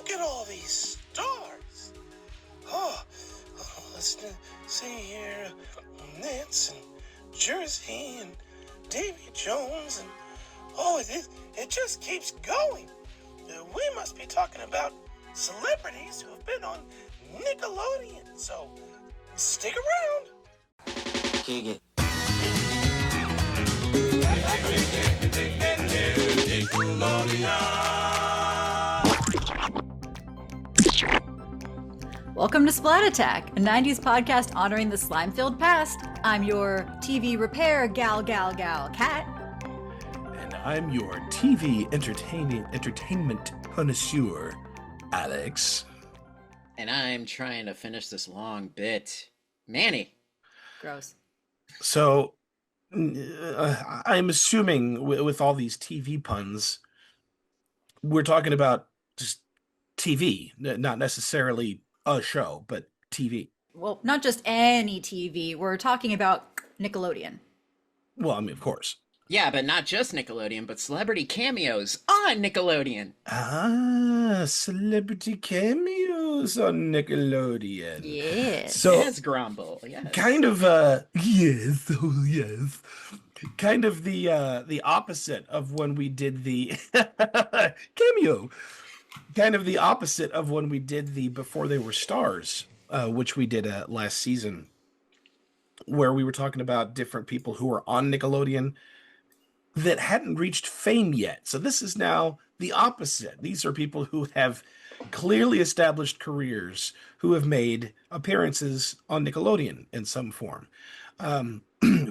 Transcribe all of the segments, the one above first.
Look at all these stars. Oh, let's see here. Nets and Jersey and Davy Jones and it just keeps going. We must be talking about celebrities who have been on Nickelodeon. So stick around. Kick it. Welcome to Splat Attack, a 90s podcast honoring the slime-filled past. I'm your TV repair gal cat. And I'm your TV entertainment connoisseur, Alex. And I'm trying to finish this long bit, Manny. Gross. So, I'm assuming with all these TV puns, we're talking about just TV, not necessarily a show, but TV. Well, not just any TV. We're talking about Nickelodeon. Well, I mean, of course. Yeah, but not just Nickelodeon, but Celebrity Cameos on Nickelodeon. Ah, Celebrity Cameos on Nickelodeon. Yes. So, yes, Grumble. Yes. Kind of, yes, oh yes. Kind of the opposite of when we did the cameo. Kind of the opposite of when we did the Before They Were Stars, which we did last season, where we were talking about different people who were on Nickelodeon that hadn't reached fame yet. So this is now the opposite. These are people who have clearly established careers, who have made appearances on Nickelodeon in some form.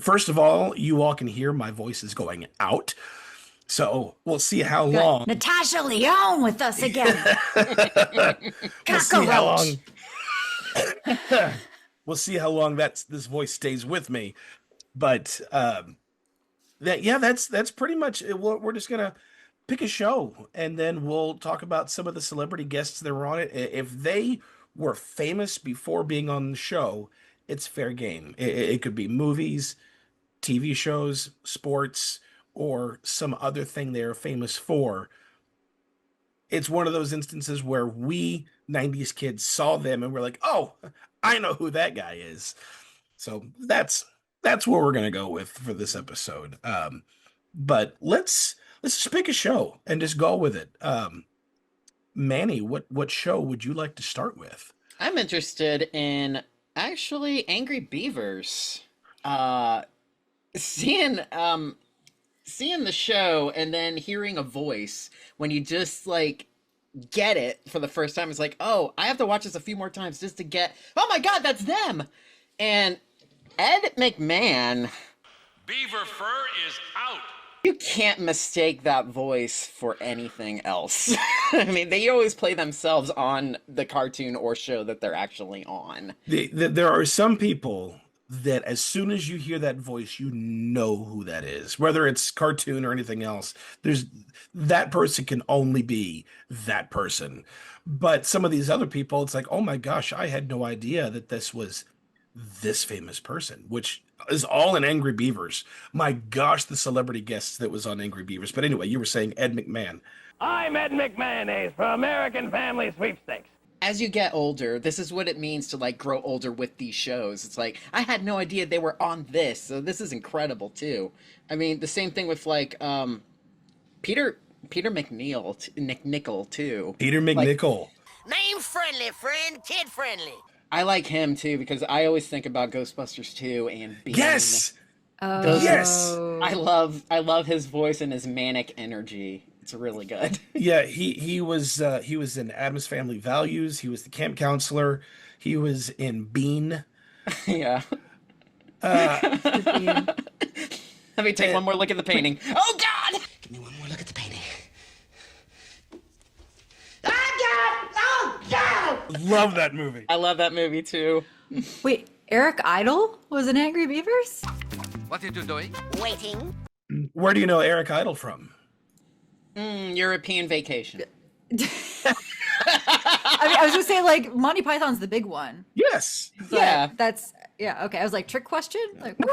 First of all, you all can hear my voice is going out. So we'll see how long. Natasha Leone with us again. We'll see how long. We'll see how long this voice stays with me. But that's pretty much it. We're just gonna pick a show, and then we'll talk about some of the celebrity guests that were on it. If they were famous before being on the show, it's fair game. It could be movies, TV shows, sports, or some other thing they're famous for. It's one of those instances where we 90s kids saw them and we're like, oh, I know who that guy is. So that's what we're going to go with for this episode. But let's just pick a show and just go with it. Manny, what show would you like to start with? I'm interested in actually Angry Beavers. Seeing the show and then hearing a voice when you just like get it for the first time, it's like, oh, I have to watch this a few more times just to get, oh my god, that's them. And Ed McMahon, Beaver fur is out. You can't mistake that voice for anything else. I mean, they always play themselves on the cartoon or show that they're actually on. There are some people that as soon as you hear that voice, you know who that is, whether it's cartoon or anything else. That person can only be that person. But some of these other people, it's like, oh my gosh, I had no idea that this was this famous person, which is all in Angry Beavers. My gosh, the celebrity guests that was on Angry Beavers. But anyway, you were saying Ed McMahon. I'm Ed McMahon for American Family Sweepstakes. As you get older, this is what it means to like grow older with these shows. It's like, I had no idea they were on this, so this is incredible too. I mean, the same thing with like Peter McNichol too. Peter McNichol. Name friendly, friend, kid friendly. I like him too because I always think about Ghostbusters 2 and Bean. Yes. Yes. I love his voice and his manic energy. It's really good. Yeah, he was in Addams Family Values. He was the camp counselor. He was in Bean. Yeah. Let me take one more look at the painting. Oh God! Give me one more look at the painting. Oh God! Love that movie. I love that movie too. Wait, Eric Idle was in Angry Beavers? What are you doing? Waiting. Where do you know Eric Idle from? European Vacation. I mean, I was gonna say like Monty Python's the big one. Yes. Yeah. Okay. I was like, trick question? Like, No.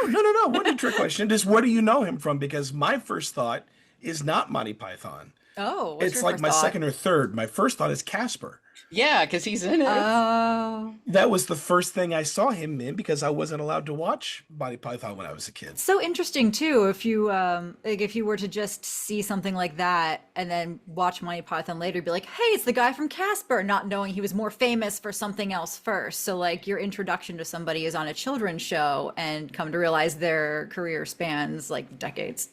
What a trick question. Just what do you know him from? Because my first thought is not Monty Python. Oh, what's It's your like first my thought? second or third. My first thought is Casper. Yeah, because he's in it. Oh. That was the first thing I saw him in because I wasn't allowed to watch Monty Python when I was a kid. So interesting too, if you like if you were to just see something like that and then watch Monty Python later, be like, hey, it's the guy from Casper, not knowing he was more famous for something else first. So like your introduction to somebody is on a children's show and come to realize their career spans like decades.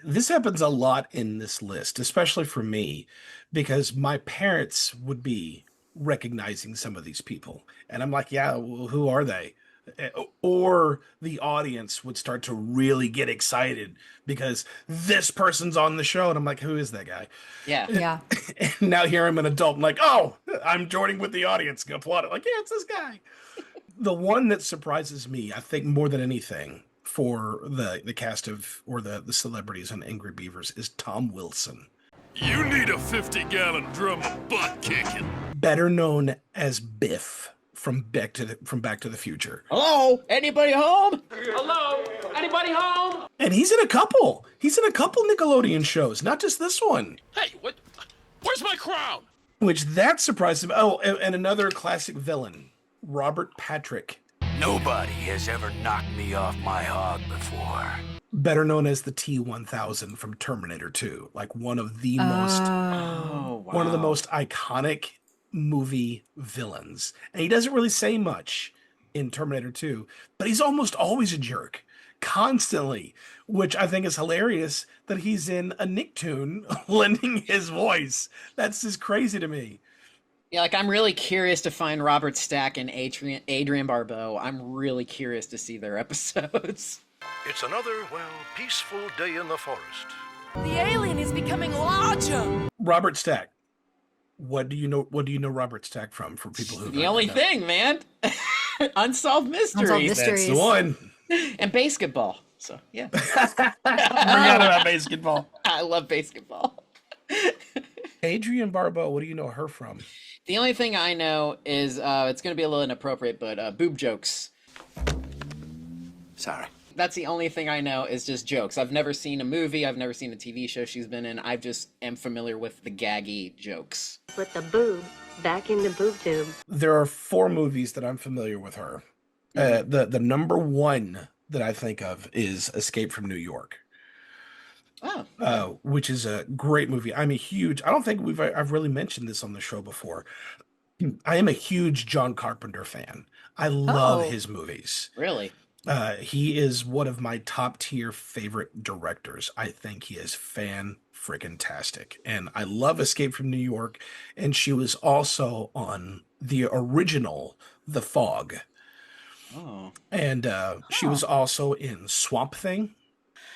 This happens a lot in this list, especially for me, because my parents would be recognizing some of these people. And I'm like, yeah, well, who are they? Or the audience would start to really get excited because this person's on the show. And I'm like, who is that guy? Yeah. Yeah. And now here I'm an adult. I'm like, oh, I'm joining with the audience. Applauding. Like, yeah, it's this guy. The one that surprises me, I think, more than anything for the cast of, or the celebrities on Angry Beavers is Tom Wilson. You need a 50-gallon drum of butt kicking. Better known as Biff from Back to the Future. Hello? Anybody home? Hello? Anybody home? And he's in a couple. He's in a couple Nickelodeon shows, not just this one. Hey, what? Where's my crown? Which that surprised me. Oh, and another classic villain, Robert Patrick. Nobody has ever knocked me off my hog before. Better known as the T-1000 from Terminator 2. Like one of the most Oh, wow. one of the most iconic movie villains. And he doesn't really say much in Terminator 2, but he's almost always a jerk. Constantly, which I think is hilarious that he's in a Nicktoon lending his voice. That's just crazy to me. Yeah, like I'm really curious to find Robert Stack and Adrian Barbeau. I'm really curious to see their episodes. It's another, peaceful day in the forest. The alien is becoming larger. Robert Stack. What do you know Robert Stack from, for people who The only thing, man. Unsolved mysteries. Unsolved Mysteries. That's the one. And basketball. So, yeah. Forgot about basketball. I love basketball. Adrian Barbeau, what do you know her from? The only thing I know is it's going to be a little inappropriate, but boob jokes. Sorry. That's the only thing I know is just jokes. I've never seen a movie. I've never seen a TV show she's been in. I just am familiar with the gaggy jokes. Put the boob back in the boob tube. There are 4 movies that I'm familiar with her. The number one that I think of is Escape from New York. Oh. Which is a great movie. I don't think I've really mentioned this on the show before. I am a huge John Carpenter fan. I love his movies. Really? He is one of my top tier favorite directors. I think he is fan-frickin-tastic. And I love Escape from New York. And she was also on the original The Fog. Oh. And she was also in Swamp Thing.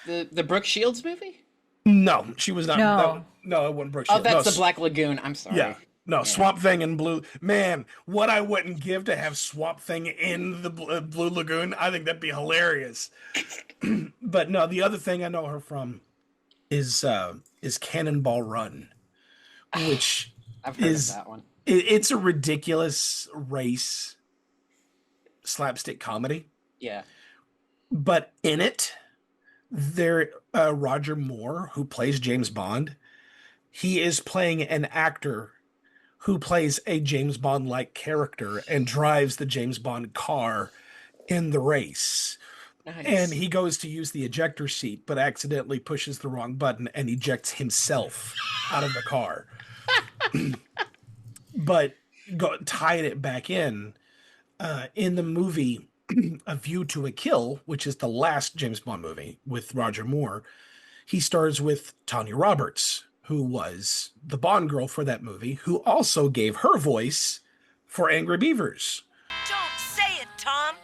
The Brooke Shields movie? No, she was not. No. No, it wasn't Brooke Oh, Shields. that's No, the Black Lagoon. I'm sorry. Yeah. No, Swamp Thing and Blue. Man, what I wouldn't give to have Swamp Thing in the Blue Lagoon. I think that'd be hilarious. But no, the other thing I know her from is Cannonball Run, which I've heard of that one. It's a ridiculous race slapstick comedy. Yeah. But in it, Roger Moore, who plays James Bond, he is playing an actor who plays a James Bond-like character and drives the James Bond car in the race. Nice. And he goes to use the ejector seat, but accidentally pushes the wrong button and ejects himself out of the car. But tied it back in the movie A View to a Kill, which is the last James Bond movie with Roger Moore. He stars with Tanya Roberts, who was the Bond girl for that movie, who also gave her voice for Angry Beavers. Don't say it, Tom,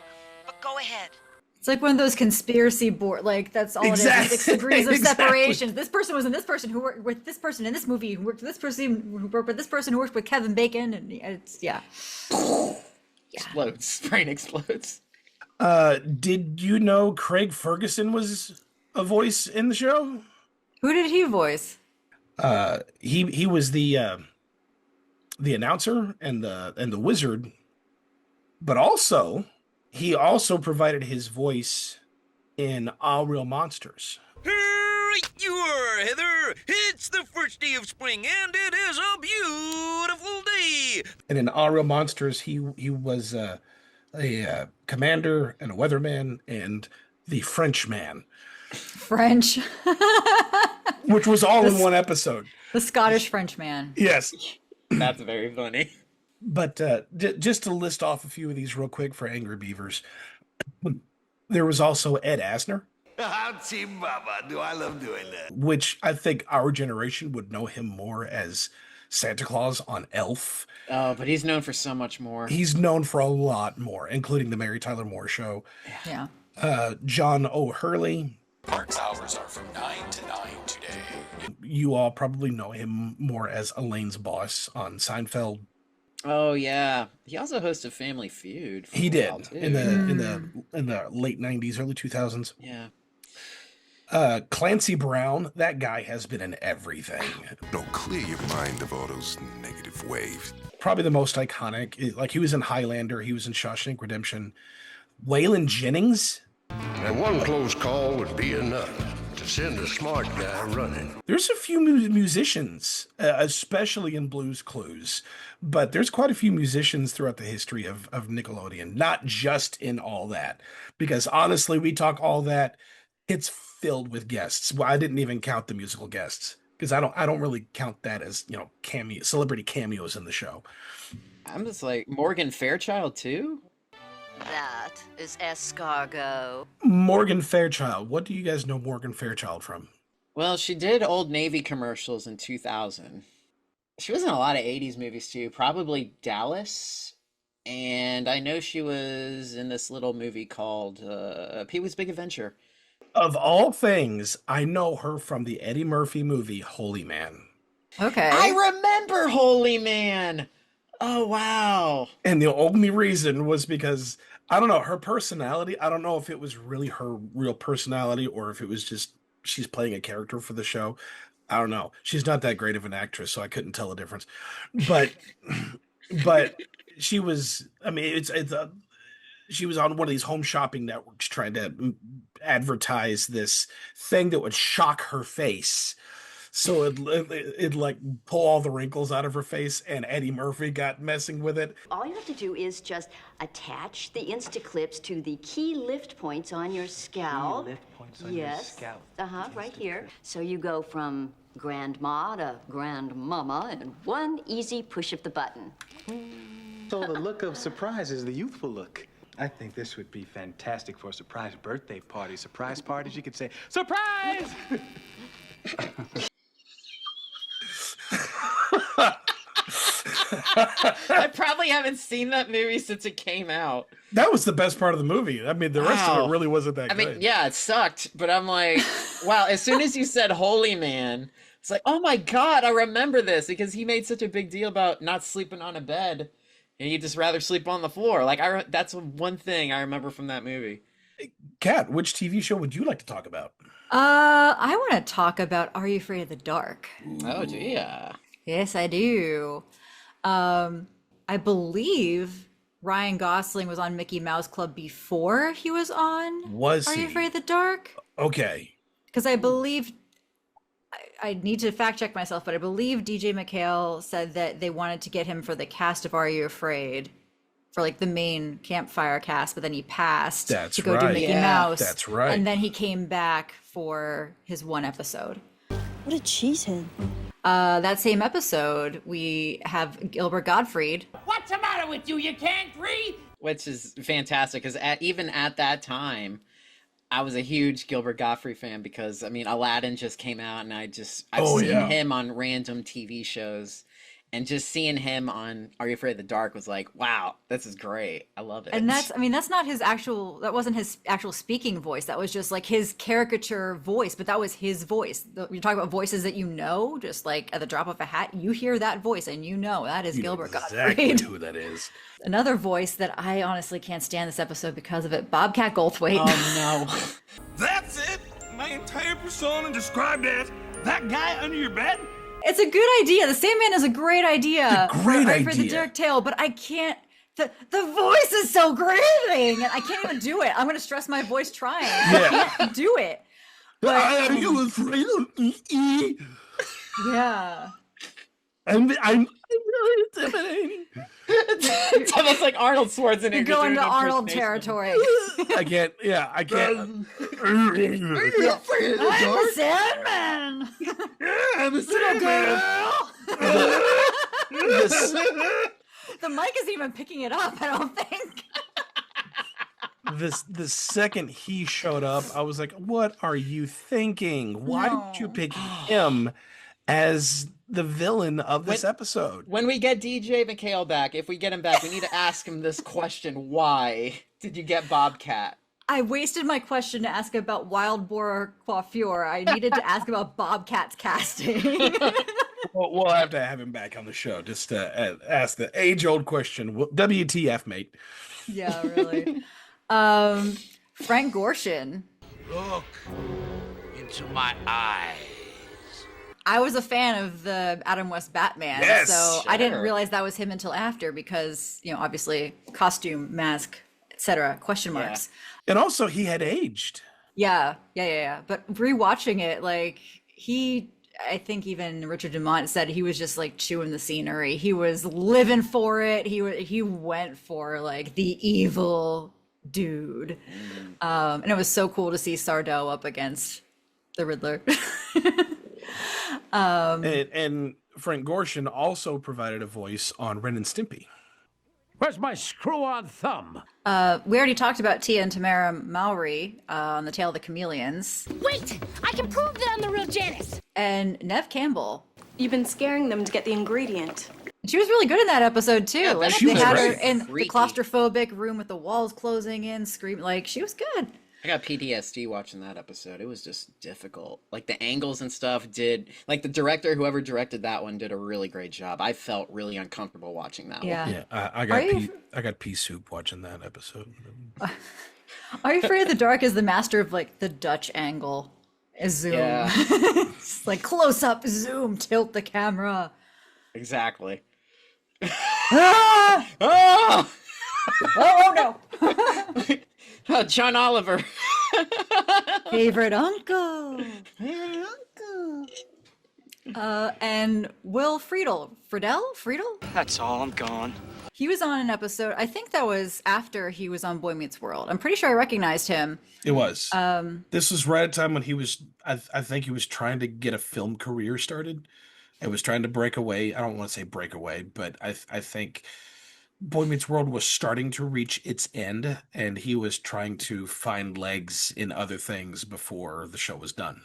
but go ahead. It's like one of those conspiracy board, like that's all Exactly. it is. 6 degrees of Exactly. separation. This person was in this person who worked with this person in this movie, who worked with this person who worked with this person who worked with Kevin Bacon, and it's Explodes. Brain explodes. Did you know Craig Ferguson was a voice in the show? Who did he voice? He was the announcer and the wizard, but also he also provided his voice in All Real Monsters. You're Heather. It's the first day of spring, and it is a beautiful day. And in All Real Monsters, he was a commander and a weatherman and the Frenchman, French. which was all in one episode. The Scottish Frenchman. Yes. That's very funny. But just to list off a few of these real quick for Angry Beavers, there was also Ed Asner. Team Baba, do I love doing that? Which I think our generation would know him more as Santa Claus on Elf. Oh, but he's known for so much more. He's known for a lot more, including the Mary Tyler Moore Show. Yeah. John O'Hurley. Park's hours are from 9 to 9 today. You all probably know him more as Elaine's boss on Seinfeld. Oh yeah, he also hosted Family Feud. He did in the late 90s, early 2000s. Yeah. Clancy Brown, that guy has been in everything. Don't clear your mind of all those negative waves. Probably the most iconic. Like, he was in Highlander, he was in Shawshank Redemption. Waylon Jennings. And one close call would be enough to send a smart guy running. There's a few musicians, especially in Blue's Clues, but there's quite a few musicians throughout the history of Nickelodeon, not just in All That. Because honestly, we talk All That, it's filled with guests. Well, I didn't even count the musical guests because I don't really count that as, celebrity cameos in the show. I'm just like, Morgan Fairchild too? That is escargot. Morgan Fairchild. What do you guys know Morgan Fairchild from? Well, she did Old Navy commercials in 2000. She was in a lot of 80s movies too, probably Dallas. And I know she was in this little movie called Pee-wee's Big Adventure. Of all things, I know her from the Eddie Murphy movie Holy Man. Okay. I remember Holy Man. Oh, wow. And the only reason was because, I don't know, her personality, I don't know if it was really her real personality or if it was just she's playing a character for the show. I don't know. She's not that great of an actress, so I couldn't tell the difference. But she was, I mean, she was on one of these home shopping networks trying to advertise this thing that would shock her face. So it'd like pull all the wrinkles out of her face, and Eddie Murphy got messing with it. All you have to do is just attach the Instaclips to the key lift points on your scalp. Key lift points on your scalp. Right here. So you go from grandma to grandmama in one easy push of the button. So the look of surprise is the youthful look. I think this would be fantastic for a surprise birthday party. Surprise parties, you could say, surprise! I probably haven't seen that movie since it came out. That was the best part of the movie. I mean, the rest of it really wasn't that good. I mean, yeah, it sucked, but I'm like, wow, as soon as you said Holy Man, it's like, oh my God, I remember this because he made such a big deal about not sleeping on a bed and he'd just rather sleep on the floor. Like, that's one thing I remember from that movie. Kat, which TV show would you like to talk about? I want to talk about Are You Afraid of the Dark? Oh, yeah. Yes, I do. I believe Ryan Gosling was on Mickey Mouse Club before he was on Was Are he? You Afraid of the Dark? Okay. Because I believe, I need to fact check myself, but I believe DJ McHale said that they wanted to get him for the cast of Are You Afraid? For like the main campfire cast, but then he passed to go do Mickey Mouse. That's right. And then he came back for his one episode. What a cheesehead. That same episode, we have Gilbert Gottfried. What's the matter with you? You can't breathe? Which is fantastic because even at that time, I was a huge Gilbert Gottfried fan because, I mean, Aladdin just came out and I've seen him on random TV shows. And just seeing him on Are You Afraid of the Dark was like, wow, this is great. I love it. And that's not his that wasn't his actual speaking voice. That was just like his caricature voice, but that was his voice. You're talking about voices that you know, just like at the drop of a hat, you hear that voice and you know that is Gilbert Gottfried. Exactly who that is. Another voice that I honestly can't stand this episode because of it, Bobcat Goldthwait. Oh no. That's it. My entire persona described as that guy under your bed. It's a good idea. The Sandman is a great idea. For the Dark Tale, but I can't. The voice is so grating, and I can't even do it. I'm gonna stress my voice trying. I can't do it. Are you afraid of me? Yeah. I'm really intimidating. It's almost like Arnold Schwarzenegger. You're going to doing Arnold impersonation. territory. I can't. I'm a Sandman. I'm a Little girl. This- The mic isn't even picking it up, I don't think. the second he showed up, I was like, "What are you thinking? Why did you pick him as the villain of this episode?" When we get DJ McHale back, if we get him back, we need to ask him this question: Why did you get Bobcat? I wasted my question to ask about Wild Boar Coiffure. I needed to ask about Bobcat's casting. We'll have to have him back on the show just to ask the age-old question. WTF, mate? Yeah, really. Frank Gorshin. Look into my eyes. I was a fan of the Adam West Batman, Yes, so I didn't sure. realize that was him until after because, obviously costume, mask, etc. question marks. And also, he had aged. Yeah. But rewatching it, I think even Richard Dumont said he was just like chewing the scenery. He was living for it. He went for like the evil dude. And it was so cool to see Sardo up against the Riddler. And Frank Gorshin also provided a voice on Ren and Stimpy. Where's my screw-on thumb? We already talked about Tia and Tamara Mowry on The Tale of the Chameleons. Wait! I can prove that I'm the real Janice! And Nev Campbell. You've been scaring them to get the ingredient. She was really good in that episode too. Yeah, Like, she they was had her great. in the Freaky. claustrophobic room with the walls closing in, screaming. Like, she was good. I got PTSD watching that episode. It was just difficult. Like the angles and stuff did. Like the director, whoever directed that one, did a really great job. I felt really uncomfortable watching that one. Yeah, I got pea soup watching that episode. Are You Afraid of the Dark is the master of like the Dutch angle. Zoom. Yeah. It's like close up, zoom, tilt the camera. Exactly. Ah! Oh! Oh no. John Oliver. Favorite uncle. And Will Friedle. Friedle? That's all, I'm gone. He was on an episode, I think that was after he was on Boy Meets World. I'm pretty sure I recognized him. It was. This was right at a time when he was, I think he was trying to get a film career started. It was trying to break away. I don't want to say break away, but I think Boy Meets World was starting to reach its end, and he was trying to find legs in other things before the show was done.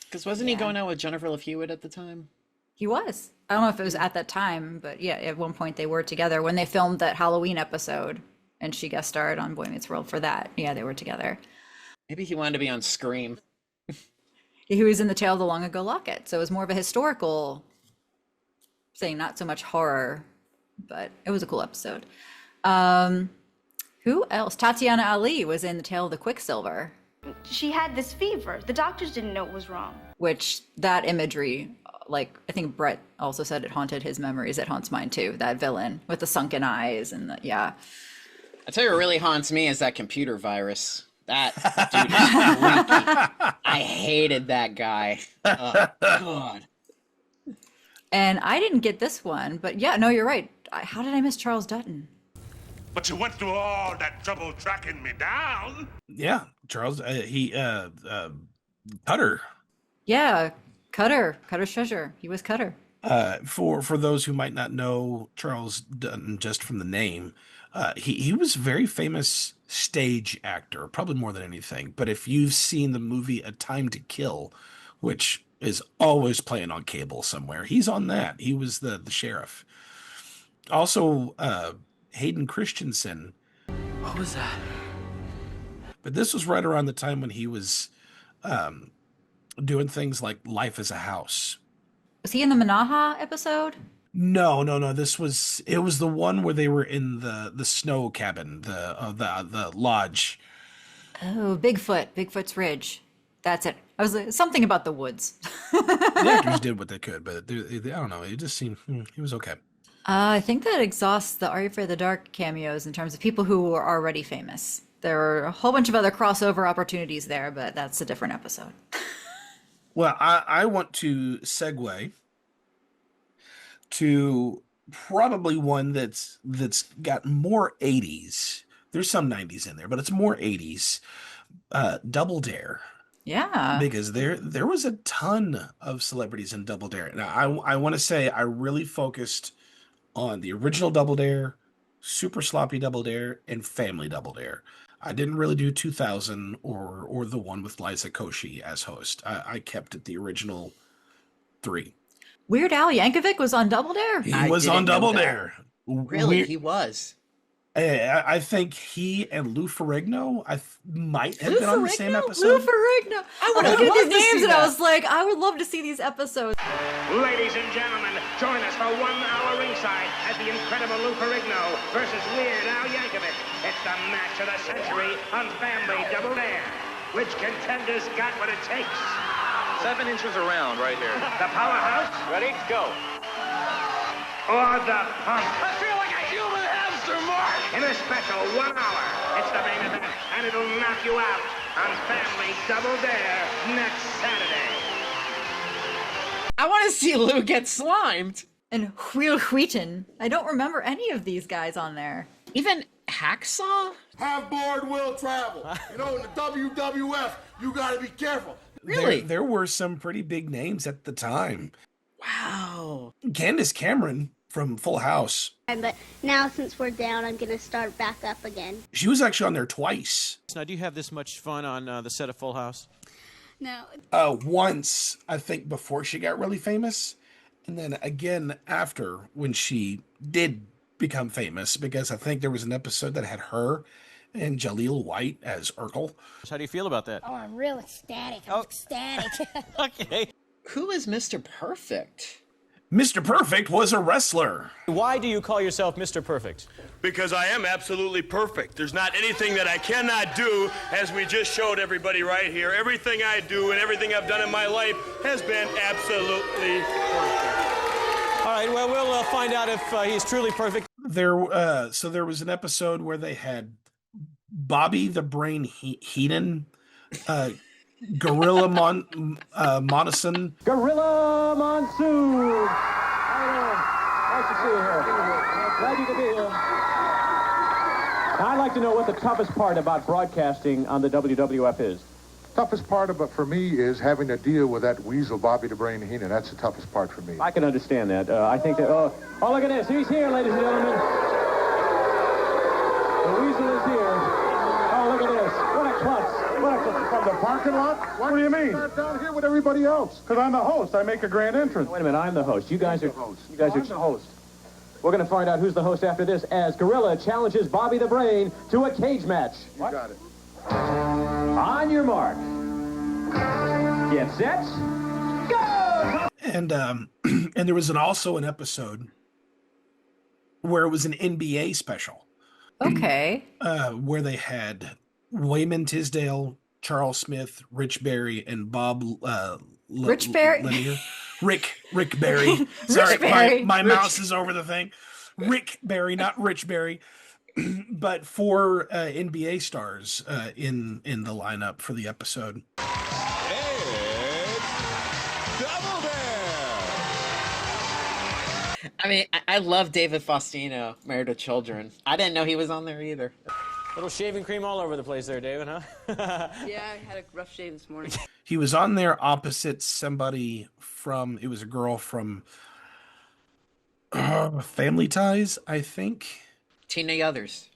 Because wasn't he going out with Jennifer Love Hewitt at the time? He was. I don't know if it was at that time, but yeah, at one point they were together when they filmed that Halloween episode, and she guest starred on Boy Meets World for that. Yeah, they were together. Maybe he wanted to be on Scream. He was in The Tale of the Long Ago Locket, so it was more of a historical thing, not so much horror, but it was a cool episode. Who else? Tatiana Ali was in The Tale of the Quicksilver. She had this fever. The doctors didn't know what was wrong. Which that imagery, like I think Brett also said it haunted his memories. It haunts mine too. That villain with the sunken eyes and yeah. I tell you what really haunts me is that computer virus. That dude is freaky. I hated that guy. Oh, God. And I didn't get this one, but yeah, no, you're right. How did I miss Charles Dutton? But you went through all that trouble tracking me down. Yeah, Charles, Cutter. Yeah, Cutter's treasure. He was Cutter. For those who might not know Charles Dutton just from the name, he was a very famous stage actor, probably more than anything. But if you've seen the movie A Time to Kill, which is always playing on cable somewhere, he's on that. He was the sheriff. Also, Hayden Christensen. What was that? But this was right around the time when he was doing things like Life as a House. Was he in the Manaha episode? No. It was the one where they were in the snow cabin, the lodge. Oh, Bigfoot's Ridge. That's it. I was like, something about the woods. The actors did what they could, but I don't know. It just seemed he was okay. I think that exhausts the Are You Afraid of the Dark cameos in terms of people who were already famous. There were a whole bunch of other crossover opportunities there, but that's a different episode. Well, I want to segue to probably one that's got more 80s. There's some 90s in there, but it's more 80s. Double Dare. Yeah. Because there was a ton of celebrities in Double Dare. Now, I want to say I really focused on the original Double Dare, Super Sloppy Double Dare, and Family Double Dare. I didn't really do 2000 or the one with Liza Koshy as host. I kept it the original 3. Weird Al Yankovic was on Double Dare? He was on Double Dare. Really? He was? I think he and Lou Ferrigno might have been on the same episode. Lou Ferrigno. I would look at these names and I was like, I would love to see these episodes. Ladies and gentlemen, join us for 1 hour ringside as the incredible Lou Ferrigno versus Weird Al Yankovic. It's the match of the century on Family Double Dare. Which contenders got what it takes? 7 inches around right here. The powerhouse? Ready? Go. Or the punk? I feel like a human hamster, Mark! In a special 1 hour, it's the main event, and it'll knock you out on Family Double Dare next Saturday. I want to see Lou get slimed. And Will Wheaton. I don't remember any of these guys on there. Even Hacksaw? Have board will travel. You know, in the WWF, you gotta be careful. Really? There were some pretty big names at the time. Wow. Candace Cameron from Full House. But now, since we're down, I'm going to start back up again. She was actually on there twice. Now, do you have this much fun on the set of Full House? No. Once, I think, before she got really famous. And then again after, when she did become famous, because I think there was an episode that had her and Jaleel White as Urkel. How do you feel about that? Oh, I'm real ecstatic. I'm ecstatic. Okay. Who is Mr. Perfect? Mr. Perfect was a wrestler. Why do you call yourself Mr. Perfect? Because I am absolutely perfect. There's not anything that I cannot do, as we just showed everybody right here. Everything I do and everything I've done in my life has been absolutely perfect. All right, well, we'll find out if he's truly perfect. So there was an episode where they had Bobby the Brain Heenan, Gorilla Monson. Gorilla Monsoon! Nice to see you here. Glad you could be here. Now, I'd like to know what the toughest part about broadcasting on the WWF is. Toughest part for me is having to deal with that weasel, Bobby the Brain Heenan. That's the toughest part for me. I can understand that. I think that... Oh, look at this. He's here, ladies and gentlemen. The weasel is here. Oh, look at this. What a klutz. From the parking lot? What do you mean? I'm down here with everybody else. Because I'm the host. I make a grand entrance. Wait a minute. I'm the host. You guys are the host. We're going to find out who's the host after this as Gorilla challenges Bobby the Brain to a cage match. You got it. On your mark. Get set. Go! And there was also an episode where it was an NBA special. Okay. Where they had Wayman Tisdale, Charles Smith, Rich Berry, and Bob Rich Berry? Linear. Rick Berry. Sorry, Berry. my mouse is over the thing. Rick Berry, not Rich Berry. But 4 NBA stars in the lineup for the episode. I mean, I love David Faustino, Married with Children. I didn't know he was on there either. Little shaving cream all over the place there, David, huh? Yeah, I had a rough shave this morning. He was on there opposite somebody from, it was a girl from Family Ties, I think. Tina Yothers.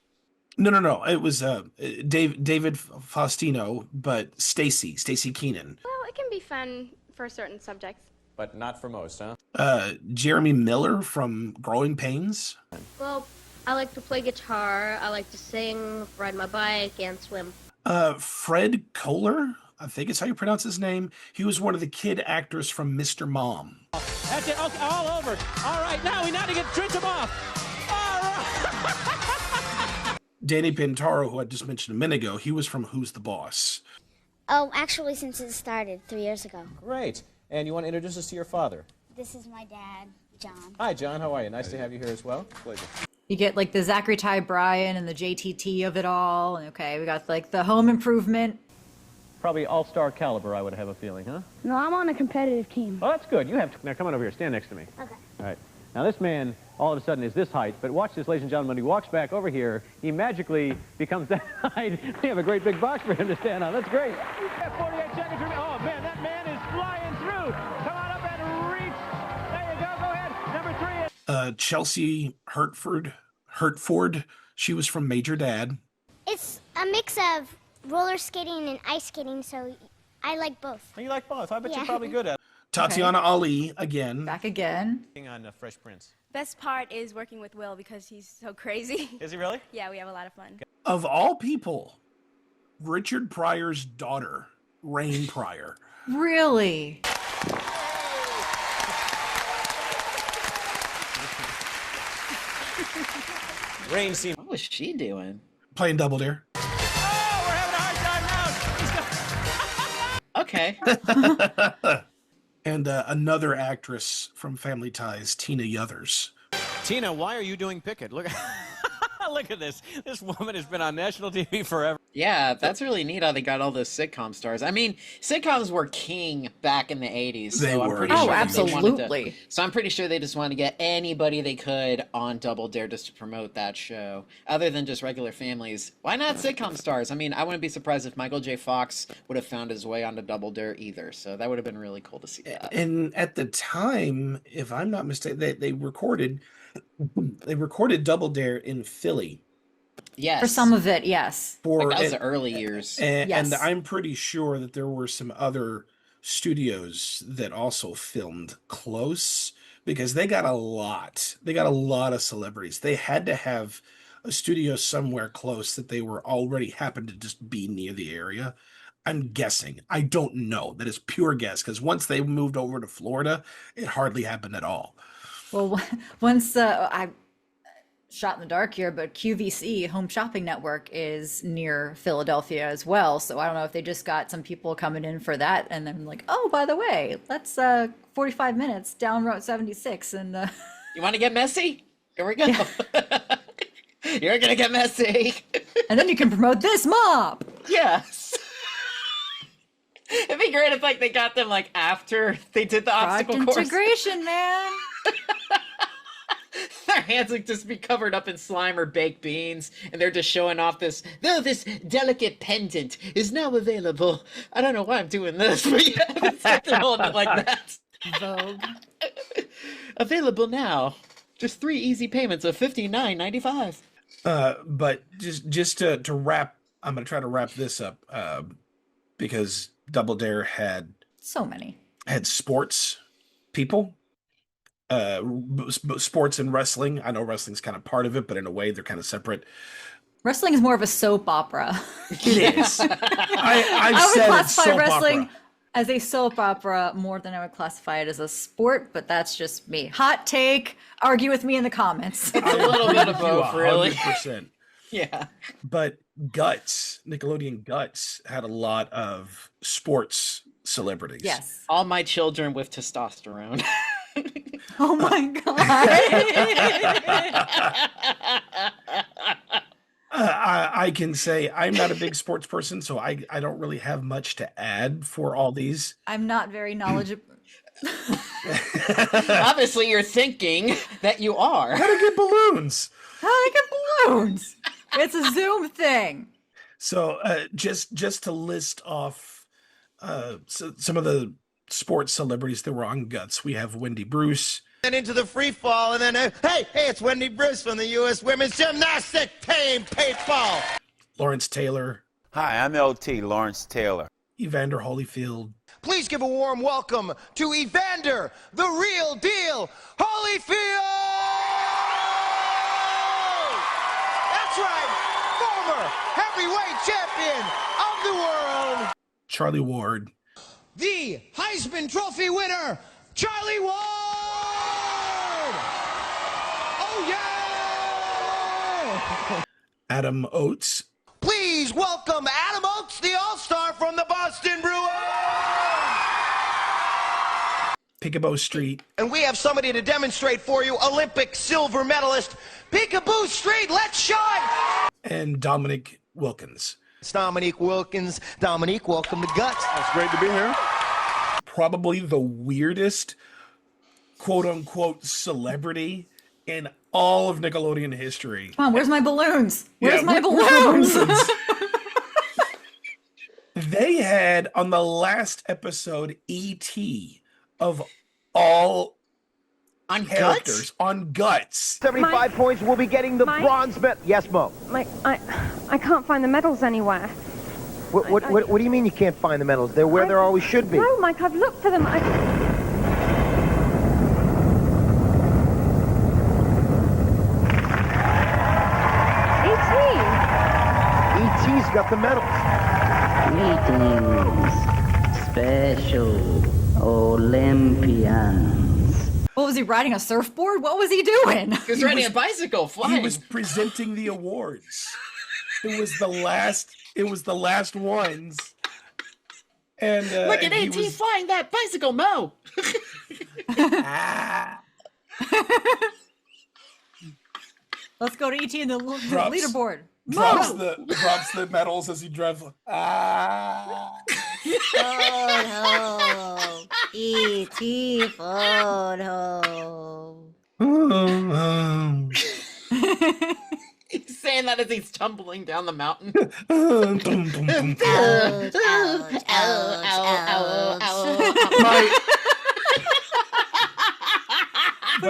No. It was David Faustino, but Stacy Keenan. Well, it can be fun for certain subjects. But not for most, huh? Jeremy Miller from Growing Pains. Well, I like to play guitar, I like to sing, ride my bike, and swim. Fred Kohler, I think is how you pronounce his name. He was one of the kid actors from Mr. Mom. That's it. Okay, all over. All right, now we need to drink them off. All right. Danny Pintaro, who I just mentioned a minute ago, he was from Who's the Boss? Oh, actually, since it started 3 years ago. Great. And you want to introduce us to your father? This is my dad, John. Hi, John. How are you? Nice to have you here as well. Pleasure. You get like the Zachary Ty Bryan and the JTT of it all. And okay, we got like the Home Improvement. Probably all-star caliber, I would have a feeling, huh? No, I'm on a competitive team. Oh, that's good. You have to... Now, come on over here. Stand next to me. Okay. All right. Now, this man, all of a sudden, is this height. But watch this, ladies and gentlemen. When he walks back over here, he magically becomes that height. We have a great big box for him to stand on. That's great. 48 seconds remaining. Oh, man, that man is flying through. Come on up and reach. There you go. Go ahead. Number 3 is... Chelsea Hertford. She was from Major Dad. It's a mix of roller skating and ice skating, so I like both. Oh, you like both? I bet Yeah. you're probably good at it. Tatiana Ali again. Back again. On Fresh Prince. Best part is working with Will because he's so crazy. Is he really? Yeah, we have a lot of fun. Of all people, Richard Pryor's daughter, Rain Pryor. Really? Rain seemed... What was she doing? Playing Double Dare. Oh, we're having a hard time now. Okay. And another actress from Family Ties, Tina Yothers. Tina, why are you doing Pickett? Look, look at this. This woman has been on national TV forever. Yeah, that's really neat how they got all those sitcom stars. I mean, sitcoms were king back in the 80s. So They I'm were. pretty Oh, sure that they wanted absolutely. so I'm pretty sure they just wanted to get anybody they could on Double Dare just to promote that show. Other than just regular families. Why not sitcom stars? I mean, I wouldn't be surprised if Michael J. Fox would have found his way onto Double Dare either. So that would have been really cool to see that. And at the time, if I'm not mistaken, they recorded Double Dare in Philly. Yes. For some of it, yes. Like that was the early years. And Yes. I'm pretty sure that there were some other studios that also filmed close because they got a lot. They got a lot of celebrities. They had to have a studio somewhere close that they were already happened to just be near the area. I'm guessing. I don't know. That is pure guess because once they moved over to Florida, it hardly happened at all. Well, once I shot in the dark here, but QVC, Home Shopping Network, is near Philadelphia as well. So I don't know if they just got some people coming in for that and then like, oh, by the way, let's 45 minutes down Route 76 and You want to get messy? Here we go. You're going to get messy. and then you can promote this mop. Yes. It'd be great if like they got them like after they did the Product obstacle course. integration, man. Their hands would just be covered up in slime or baked beans, and they're just showing off this. No, this delicate pendant is now available. I don't know why I'm doing this, but yeah, it's like they're holding it like that. Vogue. Available now. Just 3 easy payments of $59.95. But just to wrap, I'm going to try to wrap this up because Double Dare had So many. sports people, sports and wrestling. I know wrestling's kind of part of it, but in a way they're kind of separate. Wrestling is more of a soap opera. It is. I've I would said it's classify soap wrestling opera. as a soap opera more than I would classify it as a sport, but that's just me. Hot take. Argue with me in the comments. It's a little bit of both, really. 100%. Yeah. But Guts, Nickelodeon Guts, had a lot of sports celebrities. Yes. All my children with testosterone. Oh my god. I can say I'm not a big sports person, so I don't really have much to add for all these. I'm not very knowledgeable. Obviously, you're thinking that you are. How to get balloons? How to get balloons? It's a Zoom thing. So just to list off some of the sports celebrities that were on Guts, we have Wendy Bruce. And into the free fall, and then hey, it's Wendy Bruce from the U.S. Women's Gymnastic Team, paintball. Lawrence Taylor. Hi, I'm LT, Lawrence Taylor. Evander Holyfield. Please give a warm welcome to Evander, the real deal, Holyfield! That's right, former heavyweight champion of the world. Charlie Ward. The Heisman Trophy winner, Charlie Ward! Oh, yeah! Adam Oates. Please welcome Adam Oates, the All-Star from the Boston Bruins! Peekaboo Street. And we have somebody to demonstrate for you, Olympic silver medalist, Peekaboo Street, let's show it! And Dominic Wilkins. It's Dominique Wilkins. Dominique, welcome to Guts. It's great to be here. Probably the weirdest quote-unquote celebrity in all of Nickelodeon history. Come on, where's my balloons? Where's my balloons? They had on the last episode E.T. of all on characters on Guts. 75 points. We'll be getting the bronze medal. Yes, Mo. I can't find the medals anywhere. What do you mean you can't find the medals? They're where they always should be. No, Mike, I've looked for them. E.T.'s got the medals. Greetings, special Olympians. What was he riding, a surfboard? What was he doing? He was riding a bicycle, flying. He was presenting the awards. It was the last ones. And look at AT flying that bicycle, Mo. Let's go to ET in the leaderboard. Drops the medals as he drives. Photo. E.T. photo. He's saying that as he's tumbling down the mountain. Put him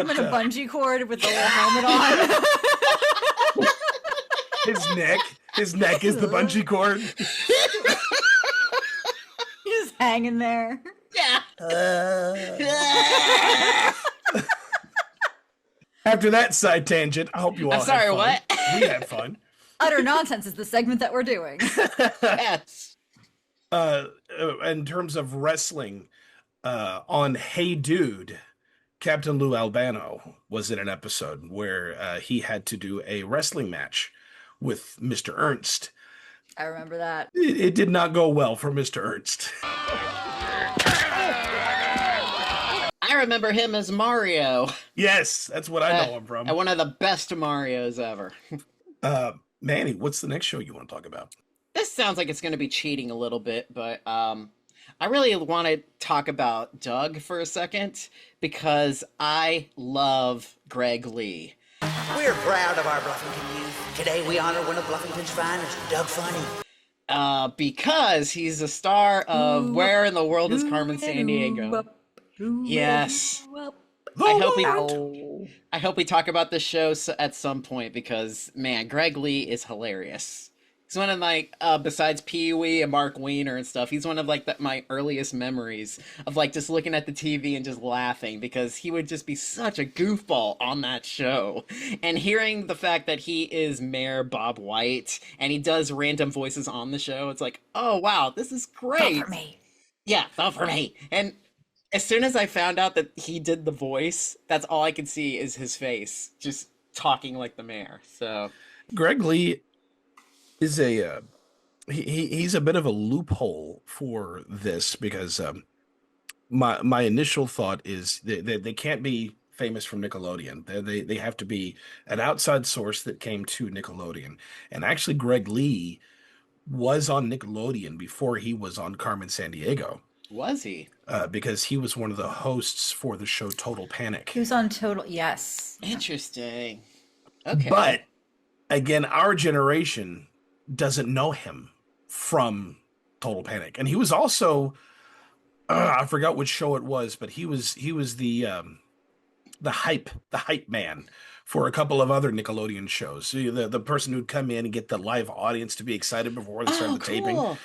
in a bungee cord with the little helmet on. His neck is the bungee cord. He's hanging there. Yeah. After that side tangent, I hope you all I'm sorry, had fun. what? We had fun. Utter nonsense is the segment that we're doing. Yes. In terms of wrestling, on Hey Dude, Captain Lou Albano was in an episode where he had to do a wrestling match with Mr. Ernst. I remember that. It did not go well for Mr. Ernst. I remember him as Mario. Yes, that's what I know him from. And one of the best Marios ever. Manny, what's the next show you want to talk about? This sounds like it's going to be cheating a little bit, but I really want to talk about Doug for a second because I love Greg Lee. We're proud of our Bluffington youth. Today we honor one of Bluffington's finest, Doug Funny. Because he's a star of Where in the World is Carmen Sandiego? Yes. I hope we talk about this show at some point because, man, Greg Lee is hilarious. He's one of my, besides Pee-wee and Mark Weiner and stuff, he's one of my earliest memories of just looking at the TV and just laughing because he would just be such a goofball on that show. And hearing the fact that he is Mayor Bob White and he does random voices on the show, it's like, oh wow, this is great. Vote for me. Yeah, vote for me. And as soon as I found out that he did the voice, that's all I could see is his face, just talking like the mayor. So Greg Lee is he's a bit of a loophole for this because my initial thought is they can't be famous from Nickelodeon. They have to be an outside source that came to Nickelodeon. And actually, Greg Lee was on Nickelodeon before he was on Carmen Sandiego. Was he? Because he was one of the hosts for the show Total Panic. He was on Total, yes. Interesting. Okay. But again, our generation doesn't know him from Total Panic. And he was also, I forgot which show it was, but he was the hype man for a couple of other Nickelodeon shows. So the person who'd come in and get the live audience to be excited before they started the taping.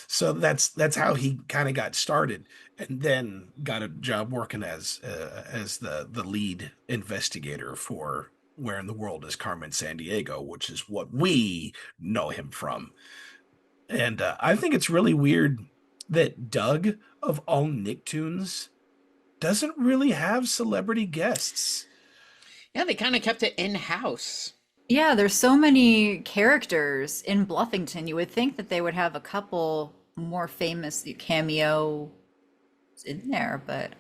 So that's how he kind of got started, and then got a job working as the lead investigator for Where in the World is Carmen Sandiego, which is what we know him from. And I think it's really weird that Doug, of all Nicktoons, doesn't really have celebrity guests. Yeah, they kind of kept it in-house. Yeah, there's so many characters in Bluffington. You would think that they would have a couple more famous cameos in there, but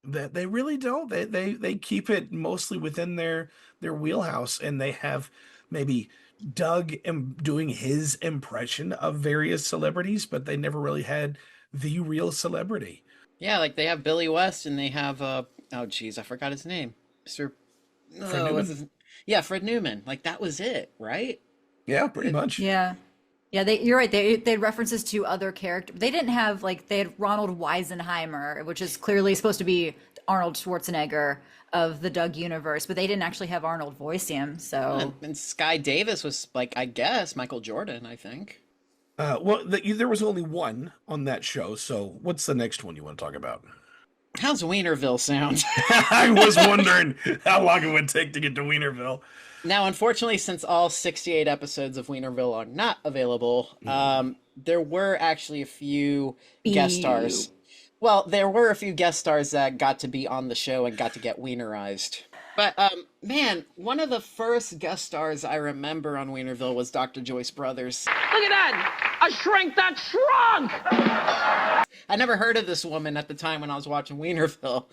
That they really don't. They keep it mostly within their wheelhouse, and they have maybe Doug doing his impression of various celebrities, but they never really had the real celebrity. Yeah, like they have Billy West and they have oh geez, I forgot his name. Mr. Fred Oh, what's Newman? his... Yeah, Fred Newman. Like that was it, right? Yeah, pretty much. Yeah. Yeah, you're right. They had references to other characters. They didn't have like they had Ronald Weisenheimer, which is clearly supposed to be Arnold Schwarzenegger of the Doug universe, but they didn't actually have Arnold voice him. So And Sky Davis was like, I guess Michael Jordan, I think. Well, there was only one on that show. So what's the next one you want to talk about? How's Weinerville sound? I was wondering how long it would take to get to Weinerville. Now, unfortunately, since all 68 episodes of Weinerville are not available, there were actually a few guest stars. Well, there were a few guest stars that got to be on the show and got to get Weinerized. But, man, one of the first guest stars I remember on Weinerville was Dr. Joyce Brothers. Look at that! A shrink that shrunk! I never heard of this woman at the time when I was watching Weinerville.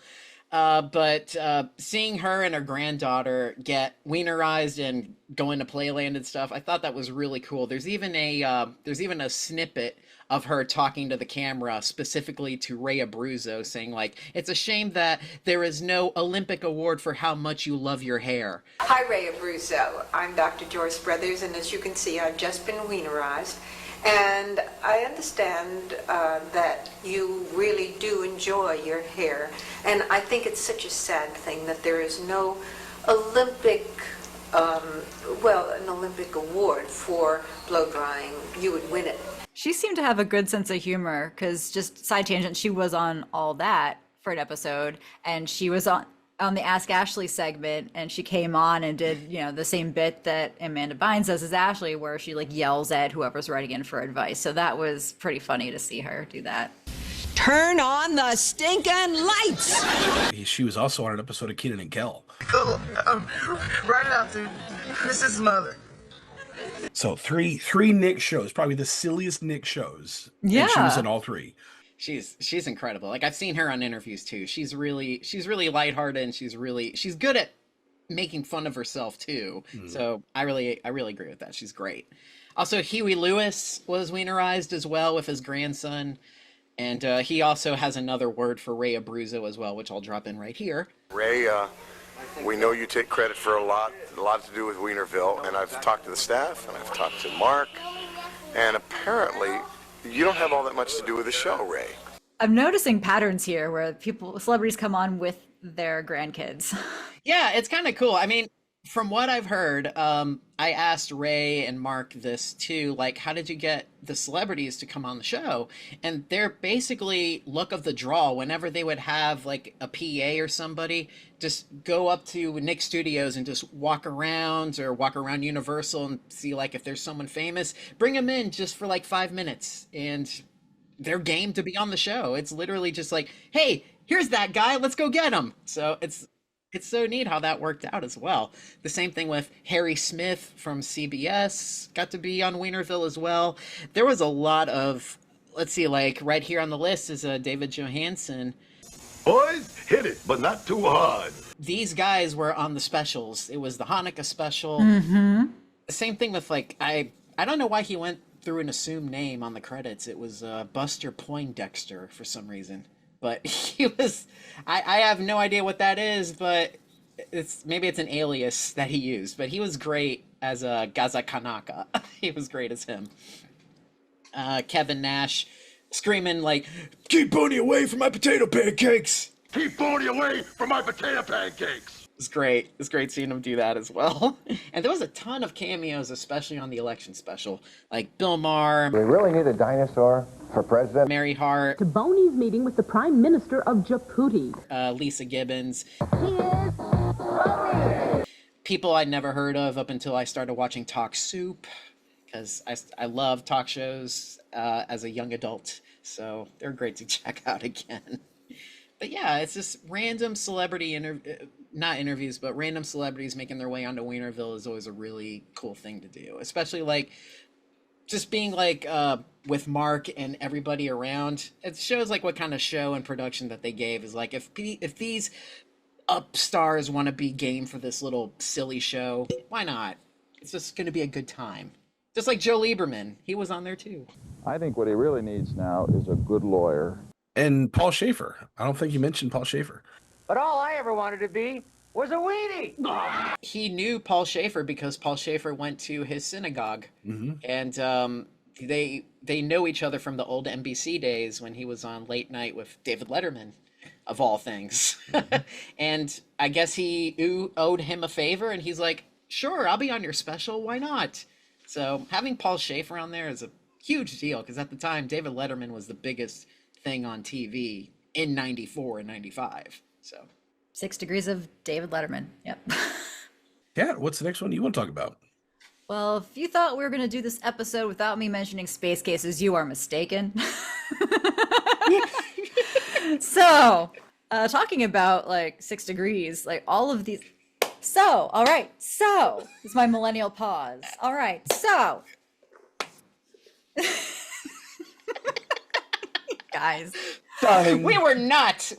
But seeing her and her granddaughter get Weinerized and go into Playland and stuff, I thought that was really cool. There's even a snippet of her talking to the camera, specifically to Ray Abruzzo, saying like, "It's a shame that there is no Olympic award for how much you love your hair." Hi, Ray Abruzzo. I'm Dr. Joyce Brothers, and as you can see, I've just been Weinerized. And I understand that you really do enjoy your hair. And I think it's such a sad thing that there is no Olympic, an Olympic award for blow drying. You would win it. she seemed to have a good sense of humor because, just side tangent, she was on All That for an episode, and she was on the Ask Ashley segment, and she came on and did, the same bit that Amanda Bynes does as Ashley, where she like yells at whoever's writing in for advice. So that was pretty funny to see her do that. Turn on the stinking lights! She was also on an episode of Kenan and Kel. Cool. Right after Chris's mother. So three Nick shows, probably the silliest Nick shows. Yeah. And she was in all three. She's incredible. Like I've seen her on interviews too. She's really lighthearted, and she's good at making fun of herself too. So I really agree with that. She's great. Also, Huey Lewis was Weinerized as well with his grandson, and he also has another word for Ray Abruzzo as well, which I'll drop in right here. Ray, we know you take credit for a lot to do with Weinerville, and I've talked to the staff, and I've talked to Mark, and apparently you don't have all that much to do with the show, Ray. I'm noticing patterns here where celebrities come on with their grandkids. Yeah, it's kind of cool. I mean, from what I've heard, I asked Ray and Mark this too, like, how did you get the celebrities to come on the show? And they're basically luck of the draw. Whenever they would have like a PA or somebody, just go up to Nick Studios and just walk around Universal and see like if there's someone famous, bring them in just for like 5 minutes, and they're game to be on the show. It's literally just like, hey, here's that guy, let's go get him. So it's so neat how that worked out as well. The same thing with Harry Smith from CBS got to be on Weinerville as well. There was a lot of, let's see, like right here on the list is David Johansen. Boys, hit it, but not too hard. These guys were on the specials. It was the Hanukkah special. Mm-hmm. Same thing with like, I don't know why he went through an assumed name on the credits. It was Buster Poindexter for some reason. But he was, I have no idea what that is, but maybe it's an alias that he used. But he was great as Gaza Kanaka. He was great as him. Kevin Nash screaming like, "Keep Boney away from my potato pancakes! Keep Boney away from my potato pancakes!" It's great. It's great seeing him do that as well. And there was a ton of cameos, especially on the election special, like Bill Maher. We really need a dinosaur for president. Mary Hart. To Boney's meeting with the Prime Minister of Djibouti. Lisa Gibbons. People I'd never heard of up until I started watching Talk Soup, because I love talk shows as a young adult. So they're great to check out again. But yeah, it's just random celebrity not interviews, but random celebrities making their way onto Weinerville is always a really cool thing to do. Especially like just being like with Mark and everybody around, it shows like what kind of show and production that they gave. Is like if these upstars want to be game for this little silly show, why not? It's just going to be a good time. Just like Joe Lieberman, he was on there too. I think what he really needs now is a good lawyer. And Paul Schaefer. I don't think you mentioned Paul Schaefer. But all I ever wanted to be was a weenie. He knew Paul Schaefer because Paul Schaefer went to his synagogue, and they know each other from the old NBC days when he was on Late Night with David Letterman, of all things. And I guess he owed him a favor, and he's like, "Sure, I'll be on your special. Why not?" So having Paul Schaefer on there is a huge deal because at the time David Letterman was the biggest thing on TV in '94 and '95. So 6 Degrees of David Letterman. Yep. Yeah, what's the next one you want to talk about? Well, if you thought we were going to do this episode without me mentioning Space Cases, you are mistaken. So, talking about like 6 Degrees, like all of these. So, all right. So, it's my millennial pause. All right. So, guys. Darling. We were not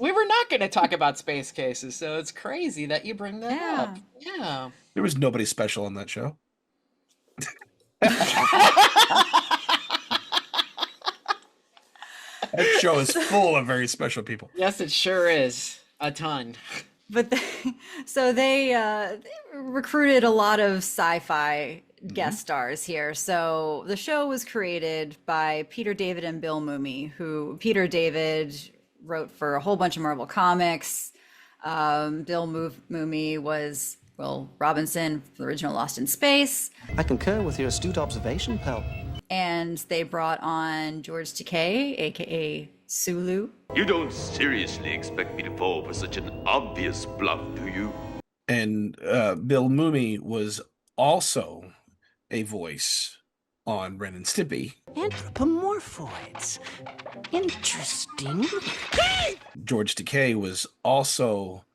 going to talk about Space Cases, so it's crazy that you bring that up. Yeah. There was nobody special on that show. That show is full of very special people. Yes, it sure is. A ton. But they recruited a lot of sci-fi guest stars here. So the show was created by Peter David and Bill Mumy, who Peter David wrote for a whole bunch of Marvel comics. Bill Mumy was Will Robinson for the original Lost in Space. I concur with your astute observation, pal. And they brought on George Takei, aka Sulu. You don't seriously expect me to fall for such an obvious bluff, do you? And Bill Mumy was also a voice on Ren and Stimpy. Anthropomorphoids. Interesting. George Takei was also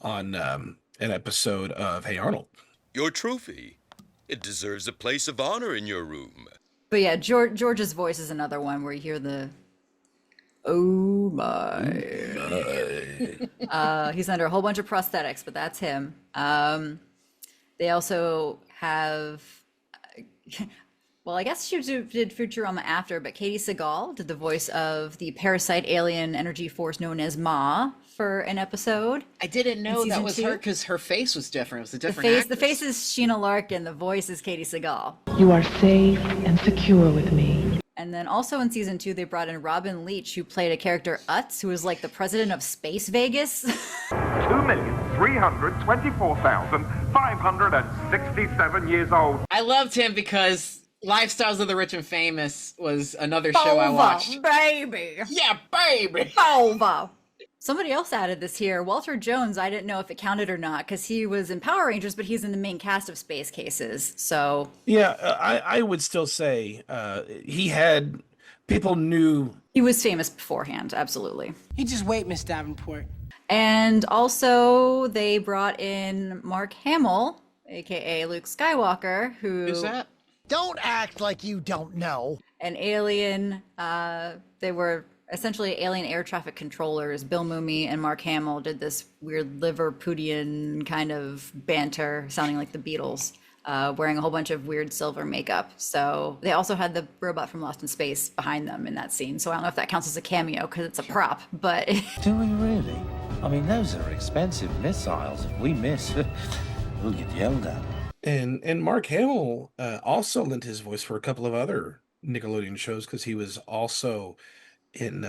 on an episode of Hey Arnold. Your trophy. It deserves a place of honor in your room. But yeah, George's voice is another one where you hear the "oh my." He's under a whole bunch of prosthetics, but that's him. They also have, well, I guess she did Futurama after, but Katie Seagal did the voice of the parasite alien energy force known as Ma for an episode. I didn't know that was 2. her because her face was different. It was a different The face is Sheena Larkin. The voice is Katie Seagal. You are safe and secure with me. And then also in season 2, they brought in Robin Leach, who played a character Utz, who was like the president of Space Vegas. 2,324,567 years old. I loved him because Lifestyles of the Rich and Famous was another show I watched. Baby. Yeah, baby. Bova. Somebody else added this here. Walter Jones, I didn't know if it counted or not because he was in Power Rangers, but he's in the main cast of Space Cases. So yeah, I would still say he had people knew he was famous beforehand. Absolutely. You just wait, Miss Davenport. And also they brought in Mark Hamill, aka Luke Skywalker, Who's that? Don't act like you don't know. An alien. They were essentially alien air traffic controllers. Bill Mumy and Mark Hamill did this weird Liverpudlian kind of banter, sounding like the Beatles, wearing a whole bunch of weird silver makeup. So they also had the robot from Lost in Space behind them in that scene. So I don't know if that counts as a cameo because it's a prop, but... Do we really? I mean, those are expensive missiles. If we miss, we'll get yelled at. And Mark Hamill also lent his voice for a couple of other Nickelodeon shows because he was also in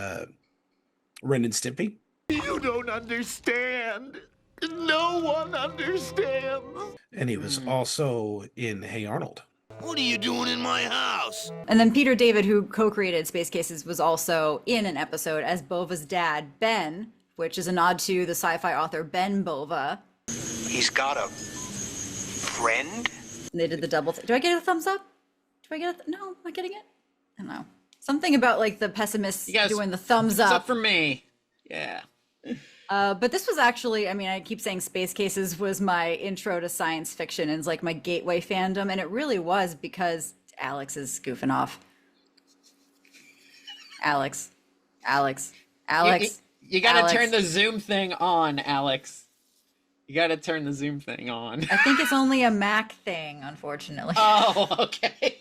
Ren and Stimpy. You don't understand. No one understands. And he was also in Hey Arnold. What are you doing in my house? And then Peter David, who co-created Space Cases, was also in an episode as Bova's dad, Ben, which is a nod to the sci-fi author Ben Bova. He's got a friend? And they did the double thing. Do I get a thumbs up? Do I get it? No, am I getting it? I don't know. Something about like the pessimists doing the thumbs up. Thumbs up for me. Yeah. But this was actually, I mean, I keep saying Space Cases was my intro to science fiction and it's like my gateway fandom. And it really was because Alex is goofing off. Alex. You gotta turn the Zoom thing on, Alex. You gotta turn the Zoom thing on. I think it's only a Mac thing, unfortunately. Oh, okay.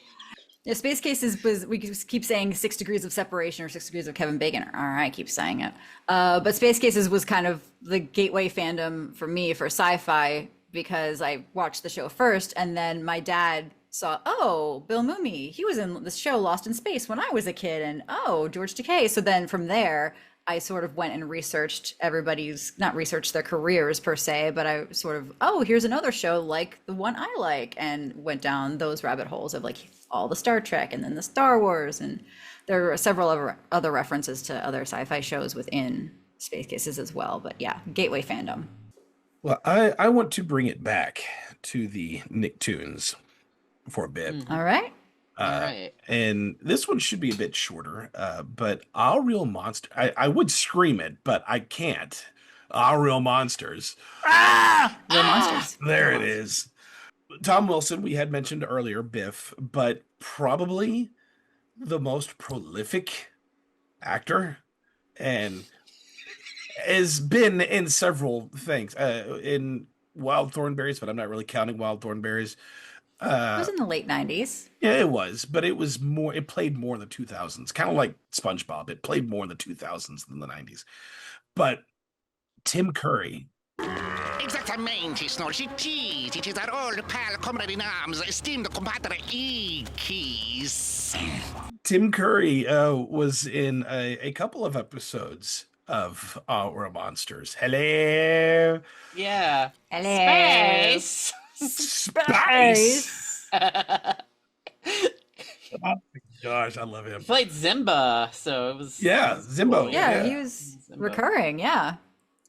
Yeah, Space Cases was, we just keep saying 6 Degrees of Separation or 6 Degrees of Kevin Bacon. All right, I keep saying it. But Space Cases was kind of the gateway fandom for me for sci-fi because I watched the show first, and then my dad saw, oh, Bill Mumy, he was in the show Lost in Space when I was a kid, and oh, George Takei. So then from there, I sort of went and researched everybody's, not researched their careers per se, but I sort of, oh, here's another show like the one I like, and went down those rabbit holes of like all the Star Trek and then the Star Wars. And there are several other references to other sci-fi shows within Space Cases as well. But yeah, gateway fandom. Well, I want to bring it back to the Nicktoons for a bit. All right. All right. And this one should be a bit shorter, but Our Real Monster, I would scream it, but I can't. Our Real Monsters. Real Monsters. There it is. Tom Wilson, we had mentioned earlier, Biff, but probably the most prolific actor and has been in several things. In Wild Thornberrys, but I'm not really counting Wild Thornberrys. It was in the late 90s. Yeah, it was, but it was more, it played more in the 2000s, kind of like SpongeBob. It played more in the 2000s than the 90s. But Tim Curry. Exactamente, Snorchy. It is our old pal, comrade in arms, esteemed compadre E-Keys. Tim Curry was in a couple of episodes of Our Monsters. Hello. Yeah. Hello. Space. Oh my gosh, I love him. He played Zimba, so it was... Yeah, Zimbo. Yeah, he was recurring, yeah.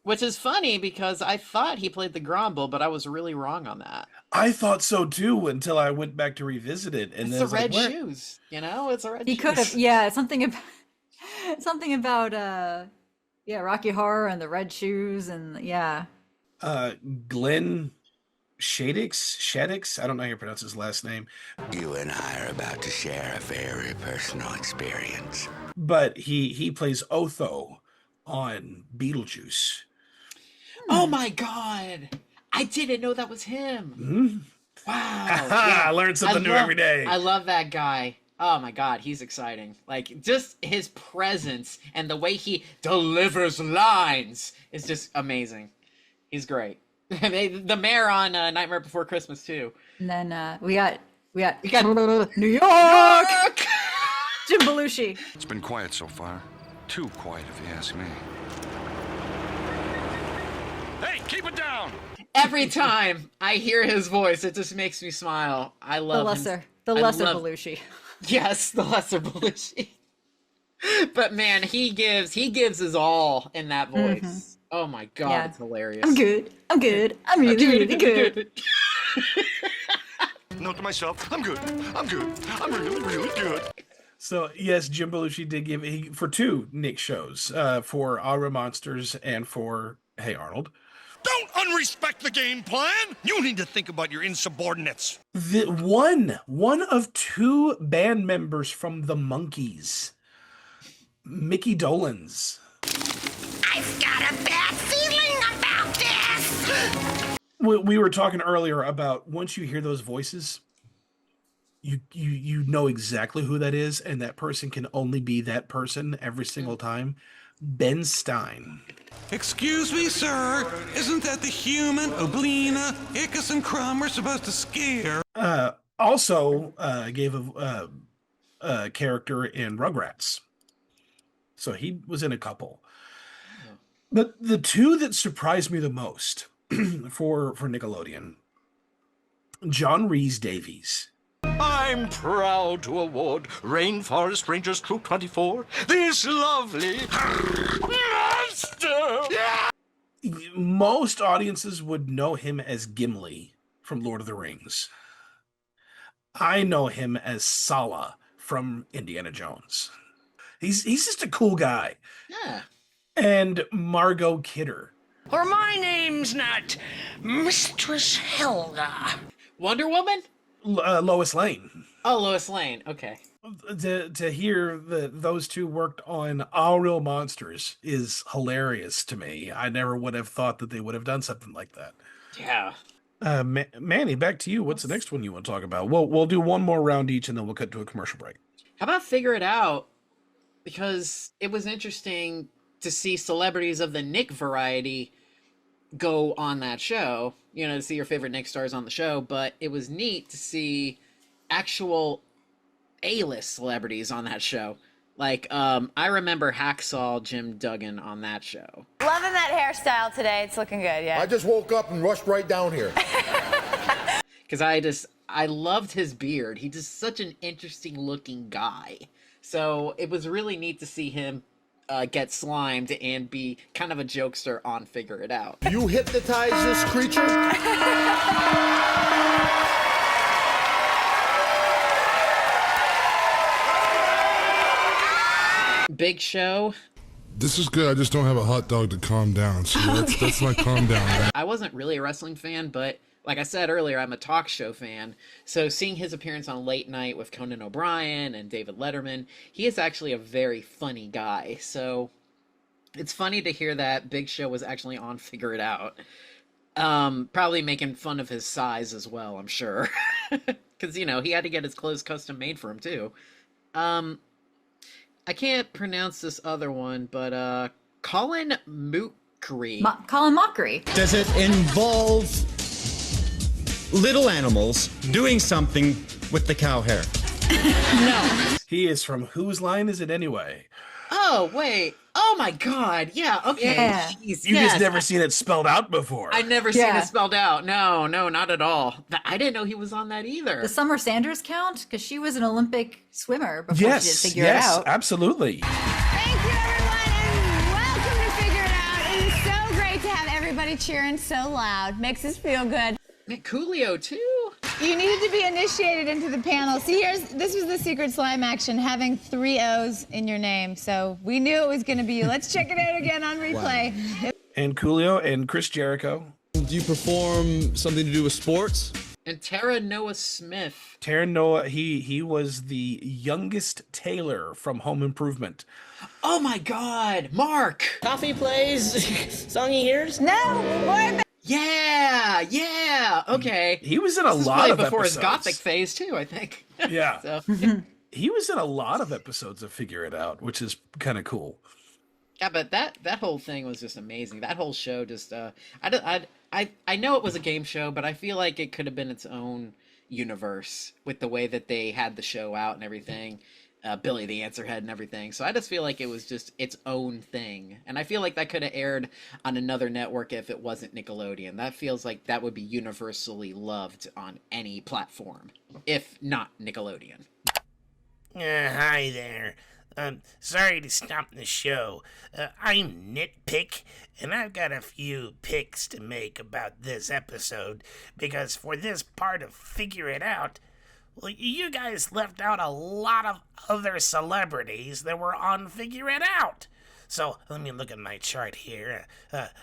Which is funny because I thought he played the Grumble, but I was really wrong on that. I thought so too until I went back to revisit it. And it's the red shoes, you know? It's a red He shoes. could have, yeah, something about Rocky Horror and the red shoes and yeah. Glenn Shadix, I don't know how you pronounce his last name. You and I are about to share a very personal experience. But he plays Otho on Beetlejuice. Oh my god! I didn't know that was him. Mm-hmm. Wow. I learned something new every day. I love that guy. Oh my god, he's exciting. Like, just his presence and the way he delivers lines is just amazing. He's great. The mayor on Nightmare Before Christmas too. And then we got New York. Jim Belushi. It's been quiet so far. Too quiet, if you ask me. Hey, keep it down! Every time I hear his voice, it just makes me smile. I love the lesser Belushi. Yes, the lesser Belushi. But man, he gives his all in that voice. Mm-hmm. Oh my god, yeah. It's hilarious. I'm good. I'm really good. Note to myself, I'm good. I'm really good. So yes, Jim Belushi did give for 2 Nick shows, for Our Monsters and for Hey Arnold. Don't unrespect the game plan. You need to think about your insubordinates. The one of 2 band members from the Monkees, Mickey Dolenz. I've got a bad feeling about this. We were talking earlier about once you hear those voices, you know exactly who that is, and that person can only be that person every single time. Ben Stein. Excuse me, sir. Isn't that the human Oblina, Ickes, and Crumb we're supposed to scare? Also gave a character in Rugrats. So he was in a couple. But the 2 that surprised me the most for Nickelodeon, John Rhys Davies. I'm proud to award Rainforest Rangers Troop 24 this lovely monster. Most audiences would know him as Gimli from Lord of the Rings. I know him as Sala from Indiana Jones. He's just a cool guy. Yeah. And Margot Kidder. Or my name's not Mistress Helga. Wonder Woman? Lois Lane. Oh, Lois Lane. Okay. To hear that those two worked on All Real Monsters is hilarious to me. I never would have thought that they would have done something like that. Yeah. Manny, back to you. What's the next one you want to talk about? We'll do one more round each, and then we'll cut to a commercial break. How about Figure It Out? Because it was interesting to see celebrities of the Nick variety go on that show. You know, to see your favorite Nick stars on the show. But it was neat to see actual A-list celebrities on that show. Like, I remember Hacksaw Jim Duggan on that show. Loving that hairstyle today. It's looking good, yeah. I just woke up and rushed right down here. Because I loved his beard. He's just such an interesting looking guy. So it was really neat to see him get slimed and be kind of a jokester on Figure It Out. You hypnotize this creature? Big Show. This is good. I just don't have a hot dog to calm down. So that's my calm down. I wasn't really a wrestling fan, but like I said earlier, I'm a talk show fan. So seeing his appearance on Late Night with Conan O'Brien and David Letterman, he is actually a very funny guy. So it's funny to hear that Big Show was actually on Figure It Out. Probably making fun of his size as well, I'm sure. Because, you know, he had to get his clothes custom made for him, too. I can't pronounce this other one, but Colin Mockery. Colin Mockery. Does it involve little animals doing something with the cow hair? No. He is from Whose Line Is It Anyway? Oh, wait. Oh, my God. Yeah, okay. Yeah. Jeez, You just never seen it spelled out before. I've never seen it spelled out. No, not at all. I didn't know he was on that either. Does Summer Sanders count? Because she was an Olympic swimmer before she did Figure It Out. Yes, absolutely. Thank you, everyone, and welcome to Figure It Out. It is so great to have everybody cheering so loud. Makes us feel good. Coolio, too. You needed to be initiated into the panel. See, this was the secret slime action, having 3 O's in your name. So we knew it was going to be you. Let's check it out again on replay. Wow. And Coolio and Chris Jericho. Do you perform something to do with sports? And Tara Noah Smith. Tara Noah, he was the youngest Taylor from Home Improvement. Oh my God, Mark! Coffee plays, song he hears? No, boy. Yeah, okay. He was in a lot of before episodes. His gothic phase too, I think. Yeah. So. He was in a lot of episodes of Figure It Out, which is kind of cool. Yeah, but that whole thing was just amazing. That whole show just I know it was a game show, but I feel like it could have been its own universe with the way that they had the show out and everything. Billy the Answerhead and everything. So I just feel like it was just its own thing. And I feel like that could have aired on another network if it wasn't Nickelodeon. That feels like that would be universally loved on any platform, if not Nickelodeon. Hi there. Sorry to stop the show. I'm Nitpick, and I've got a few picks to make about this episode, because for this part of Figure It Out, well, you guys left out a lot of other celebrities that were on Figure It Out. So let me look at my chart here.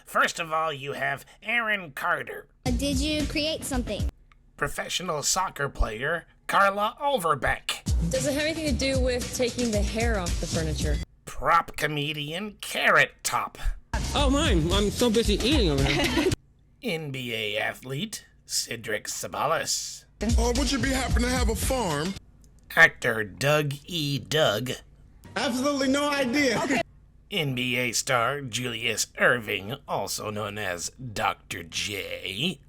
First of all, you have Aaron Carter. Did you create something? Professional soccer player Carla Overbeck. Does it have anything to do with taking the hair off the furniture? Prop comedian Carrot Top. Oh, mine. I'm so busy eating over here. NBA athlete Cedric Sabalas. Would you be happy to have a farm? Actor Doug E. Doug. Absolutely no idea. Okay. NBA star Julius Irving, also known as Dr. J.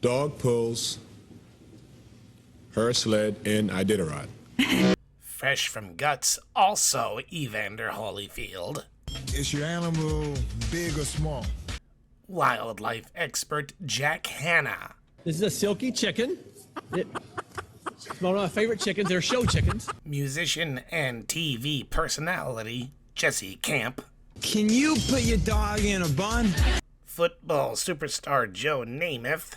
Dog pulls her sled in Iditarod. Fresh from Guts, also Evander Holyfield. Is your animal big or small? Wildlife expert Jack Hanna. This is a silky chicken. It's one of my favorite chickens. They're show chickens. Musician and TV personality Jesse Camp. Can you put your dog in a bun? Football superstar Joe Namath.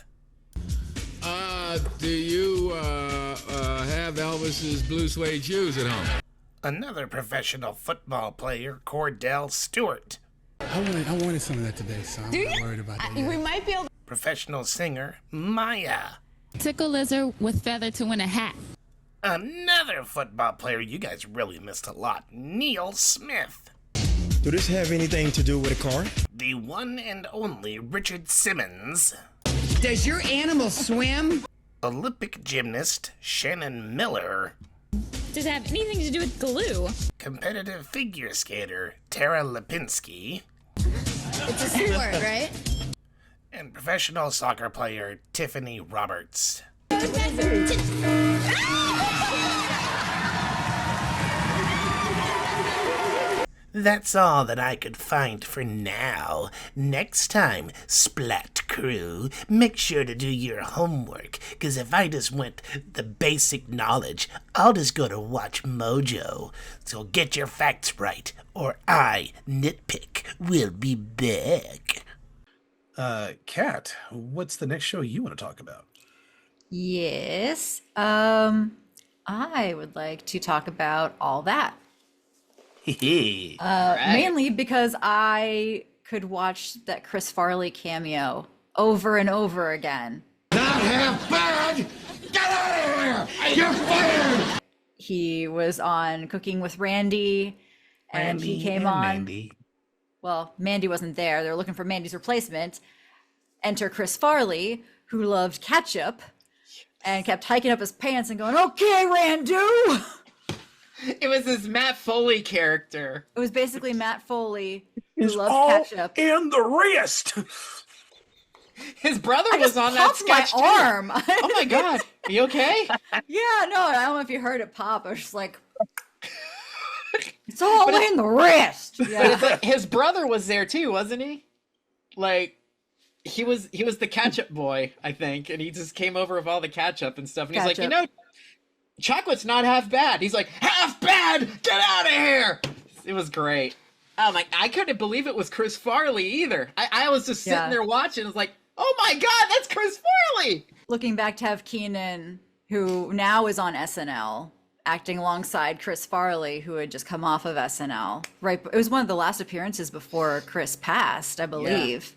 Do you have Elvis's blue suede shoes at home? Another professional football player, Cordell Stewart. I wanted some of that today, so I'm not worried about that. We might be able to... Professional singer, Maya. Took a lizard with feather to win a hat. Another football player you guys really missed a lot, Neil Smith. Do this have anything to do with a car? The one and only Richard Simmons. Does your animal swim? Olympic gymnast Shannon Miller. Does it have anything to do with glue? Competitive figure skater Tara Lipinski. It's a C word, right? And professional soccer player Tiffany Roberts. That's all that I could find for now. Next time, Splat Crew, make sure to do your homework, because if I just went the basic knowledge, I'll just go to Watch Mojo. So get your facts right, or I, Nitpick, will be back. Kat, what's the next show you want to talk about? Yes. I would like to talk about All That. Mainly because I could watch that Chris Farley cameo over and over again. Not half bad! Get out of here! You're fired! He was on Cooking with Randy, and he came on. Mandy. Well, Mandy wasn't there. They were looking for Mandy's replacement. Enter Chris Farley, who loved ketchup, and kept hiking up his pants and going, "Okay, Randu!" It was his Matt Foley character. It was basically Matt Foley, who Is loved all ketchup. in the wrist. His brother I was just on that popped my sketch too. arm. Oh my god, are you okay? Yeah, no, I don't know if you heard it pop. I was just like, it's all in the wrist. But Yeah. it's like, his brother was there too, wasn't he? Like, he was the ketchup boy, I think, and he just came over with all the ketchup and stuff. And he's like, you know, chocolate's not half bad. He's like, half bad? Get out of here! It was great. Oh my, I couldn't believe it was Chris Farley either. I was just sitting there watching. I was like, oh my god, that's Chris Farley! Looking back to have Kenan, who now is on SNL, acting alongside Chris Farley, who had just come off of SNL. Right, it was one of the last appearances before Chris passed, I believe.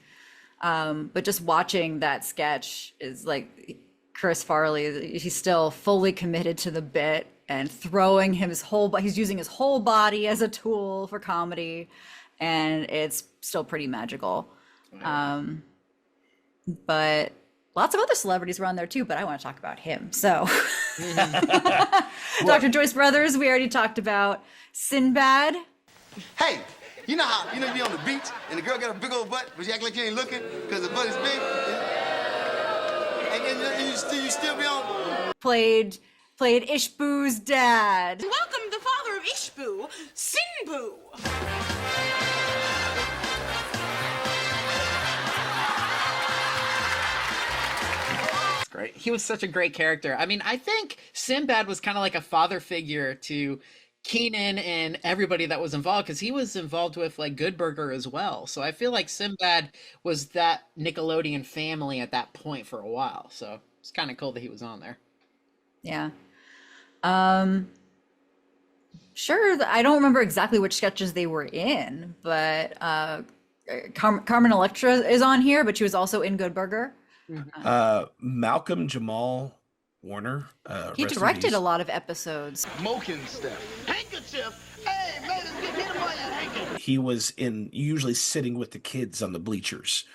But just watching that sketch is like Chris Farley. He's still fully committed to the bit and throwing his whole. He's using his whole body as a tool for comedy, and it's still pretty magical. But lots of other celebrities were on there too, but I want to talk about him. So, Dr. Joyce Brothers, we already talked about. Sinbad. Hey, you know how you be on the beach and the girl got a big old butt, but you act like you ain't looking because the butt is big, and you still be on. Played Ishbu's dad. Welcome the father of Ishbu, Sinbu. Great. He was such a great character. I mean, I think Sinbad was kind of like a father figure to Kenan and everybody that was involved, because he was involved with like Good Burger as well. So I feel like Sinbad was that Nickelodeon family at that point for a while. So it's kind of cool that he was on there. Yeah. Sure. I don't remember exactly which sketches they were in, but Carmen Electra is on here, but she was also in Good Burger. Malcolm Jamal Warner. He directed a lot of episodes. Smoking stuff. Handkerchief. Hey, man, let's get him on your handkerchief. He was usually sitting with the kids on the bleachers.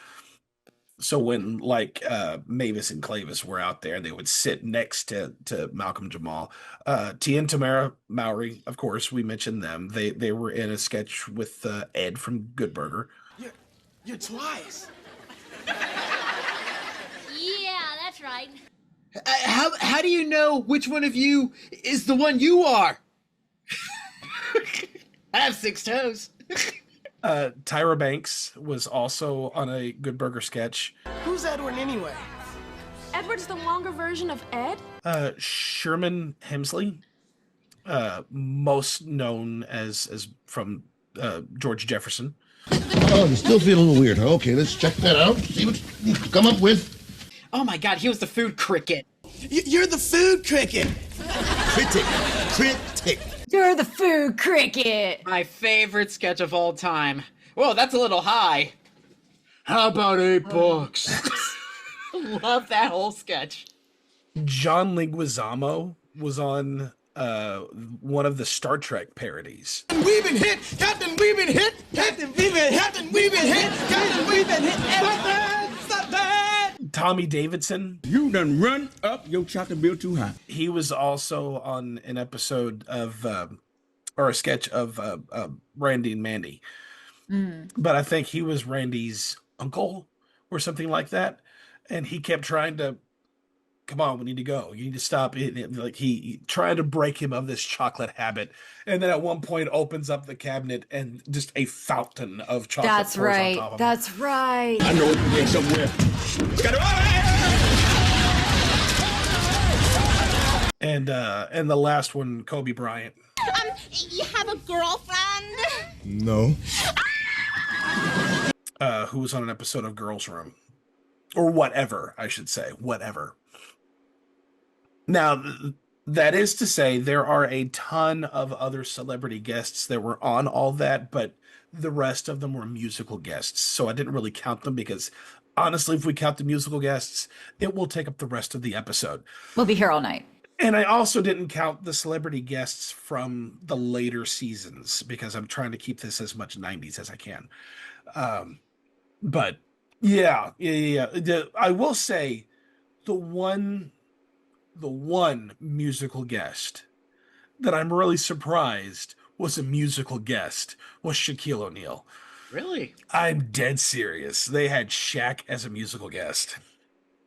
So when like Mavis and Clavis were out there, they would sit next to Malcolm Jamal. Tia and Tamara Mowry, of course, we mentioned them. They were in a sketch with Ed from Good Burger. You're twice. Yeah, that's right. How do you know which one of you is the one you are? I have 6 toes. Tyra Banks was also on a Good Burger sketch. Who's Edward anyway? Edward's the longer version of Ed? Sherman Hemsley, most known as from George Jefferson. Oh, you still feel a little weird, huh? Okay, let's check that out. See what you come up with. Oh my god, he was the food cricket. You're the food cricket. Critic. You're the food cricket. My favorite sketch of all time. Whoa, that's a little high. How about $8? Love that whole sketch. John Leguizamo was on one of the Star Trek parodies. We've been hit, Captain, we've been hit, Captain, we've been hit, Captain, we've been hit, Captain, we've been hit. Stop that! Stop that! Tommy Davidson. You done run up your chocolate bill too high. He was also on an episode of, or a sketch of Randy and Mandy. But I think he was Randy's uncle or something like that. And he kept trying to, come on, we need to go. You need to stop. Like he tried to break him of this chocolate habit. And then at one point opens up the cabinet and just a fountain of chocolate. That's pours on right. top of him. That's right. I know it's there somewhere. It's got And the last one, Kobe Bryant. You have a girlfriend? No. Who was on an episode of Girls Room. Or whatever, I should say. Whatever. Now, that is to say, there are a ton of other celebrity guests that were on all that, but the rest of them were musical guests. So I didn't really count them because, honestly, if we count the musical guests, it will take up the rest of the episode. We'll be here all night. And I also didn't count the celebrity guests from the later seasons because I'm trying to keep this as much 90s as I can. But yeah. I will say the one musical guest that I'm really surprised was a musical guest was Shaquille O'Neal. Really? I'm dead serious. They had Shaq as a musical guest.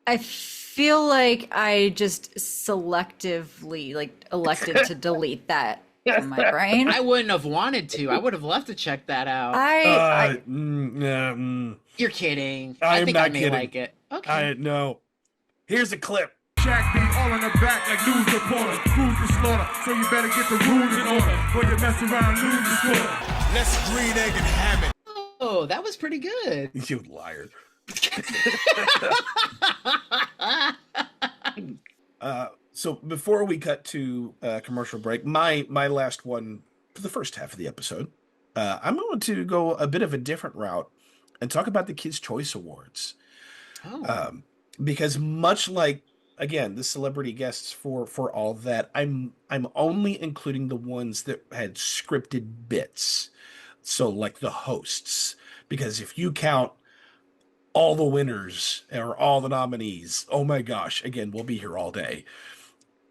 I feel like I just selectively elected to delete that from my brain. I wouldn't have wanted to. I would have loved to check that out. You're kidding. I think I may like it. Okay. No. Here's a clip. Shaq be all in the back like news reporter. Food to slaughter, so you better get the rules in order. Or you mess around, lose the score. Let's green egg and ham it. Oh, that was pretty good. You liar. So before we cut to commercial break, my last one for the first half of the episode, I'm going to go a bit of a different route and talk about the Kids' Choice Awards. Because much like, again, the celebrity guests for all that, I'm only including the ones that had scripted bits. So like the hosts, because if you count all the winners or all the nominees, oh my gosh, again, we'll be here all day.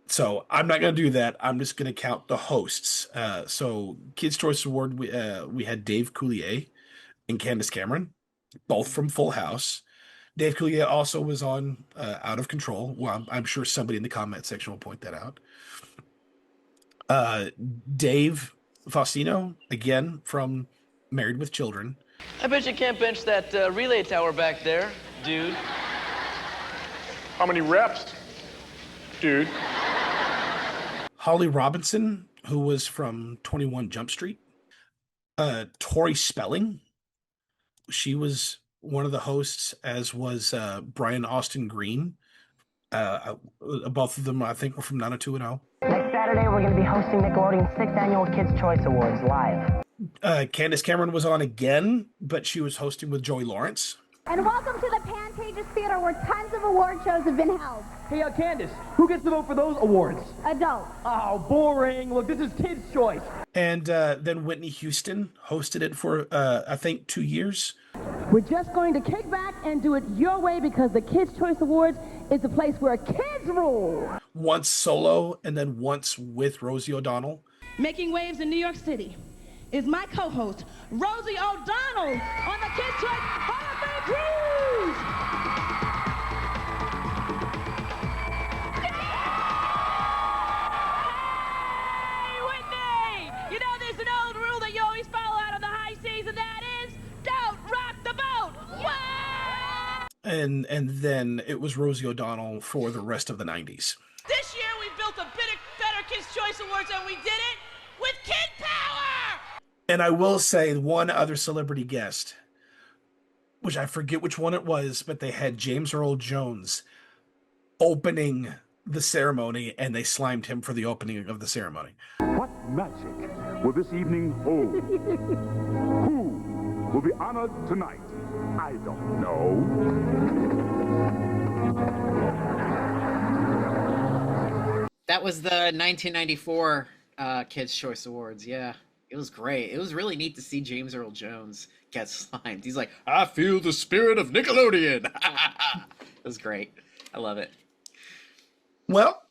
So I'm not going to do that. I'm just going to count the hosts. So Kids' Choice Award, we had Dave Coulier and Candace Cameron, both from Full House. Dave Coulier also was on Out of Control. Well, I'm sure somebody in the comment section will point that out. Dave Faustino, again, from Married with Children. I bet you can't bench that relay tower back there, dude. How many reps, dude? Holly Robinson, who was from 21 Jump Street. Tori Spelling. She was one of the hosts, as was Brian Austin Green. Both of them, I think, were from 90210. Next Saturday, we're going to be hosting Nickelodeon's 6th Annual Kids' Choice Awards live. Candace Cameron was on again, but she was hosting with Joey Lawrence. And welcome to the Pantages Theater, where tons of award shows have been held. Hey, Candace, who gets to vote for those awards? Adults. Oh, boring. Look, this is Kids' Choice. And then Whitney Houston hosted it for, I think, 2 years. We're just going to kick back and do it your way because the Kids' Choice Awards is a place where kids rule. Once solo and then once with Rosie O'Donnell. Making waves in New York City is my co-host, Rosie O'Donnell, on the Kids' Choice Hall of Fame Cruise! Hey, Whitney! You know there's an old rule that you always follow out on the high seas, and that is, don't rock the boat! Wow! And then it was Rosie O'Donnell for the rest of the 90s. This year we built a better Kids' Choice Awards, and we did it with Kid Power! And I will say one other celebrity guest, which I forget which one it was, but they had James Earl Jones opening the ceremony, and they slimed him for the opening of the ceremony. What magic will this evening hold? Who will be honored tonight? I don't know. That was the 1994 Kids' Choice Awards. Yeah, it was great. It was really neat to see James Earl Jones get slimed. He's like, I feel the spirit of Nickelodeon. It was great. I love it. Well,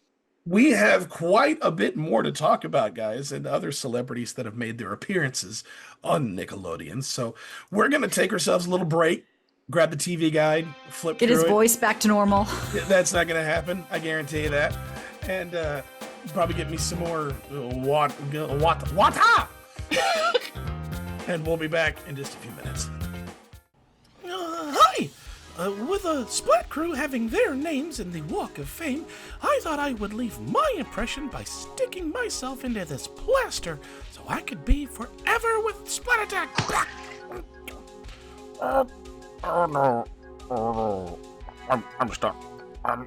we have quite a bit more to talk about, guys, and other celebrities that have made their appearances on Nickelodeon. So we're going to take ourselves a little break, grab the TV guide, flip Get through his it. voice back to normal. That's not going to happen. I guarantee you that. And probably get me some more wata. And we'll be back in just a few minutes. Hi! With the Splat Crew having their names in the Walk of Fame, I thought I would leave my impression by sticking myself into this plaster so I could be forever with Splat Attack. Oh no. Oh no. I'm stuck. I'm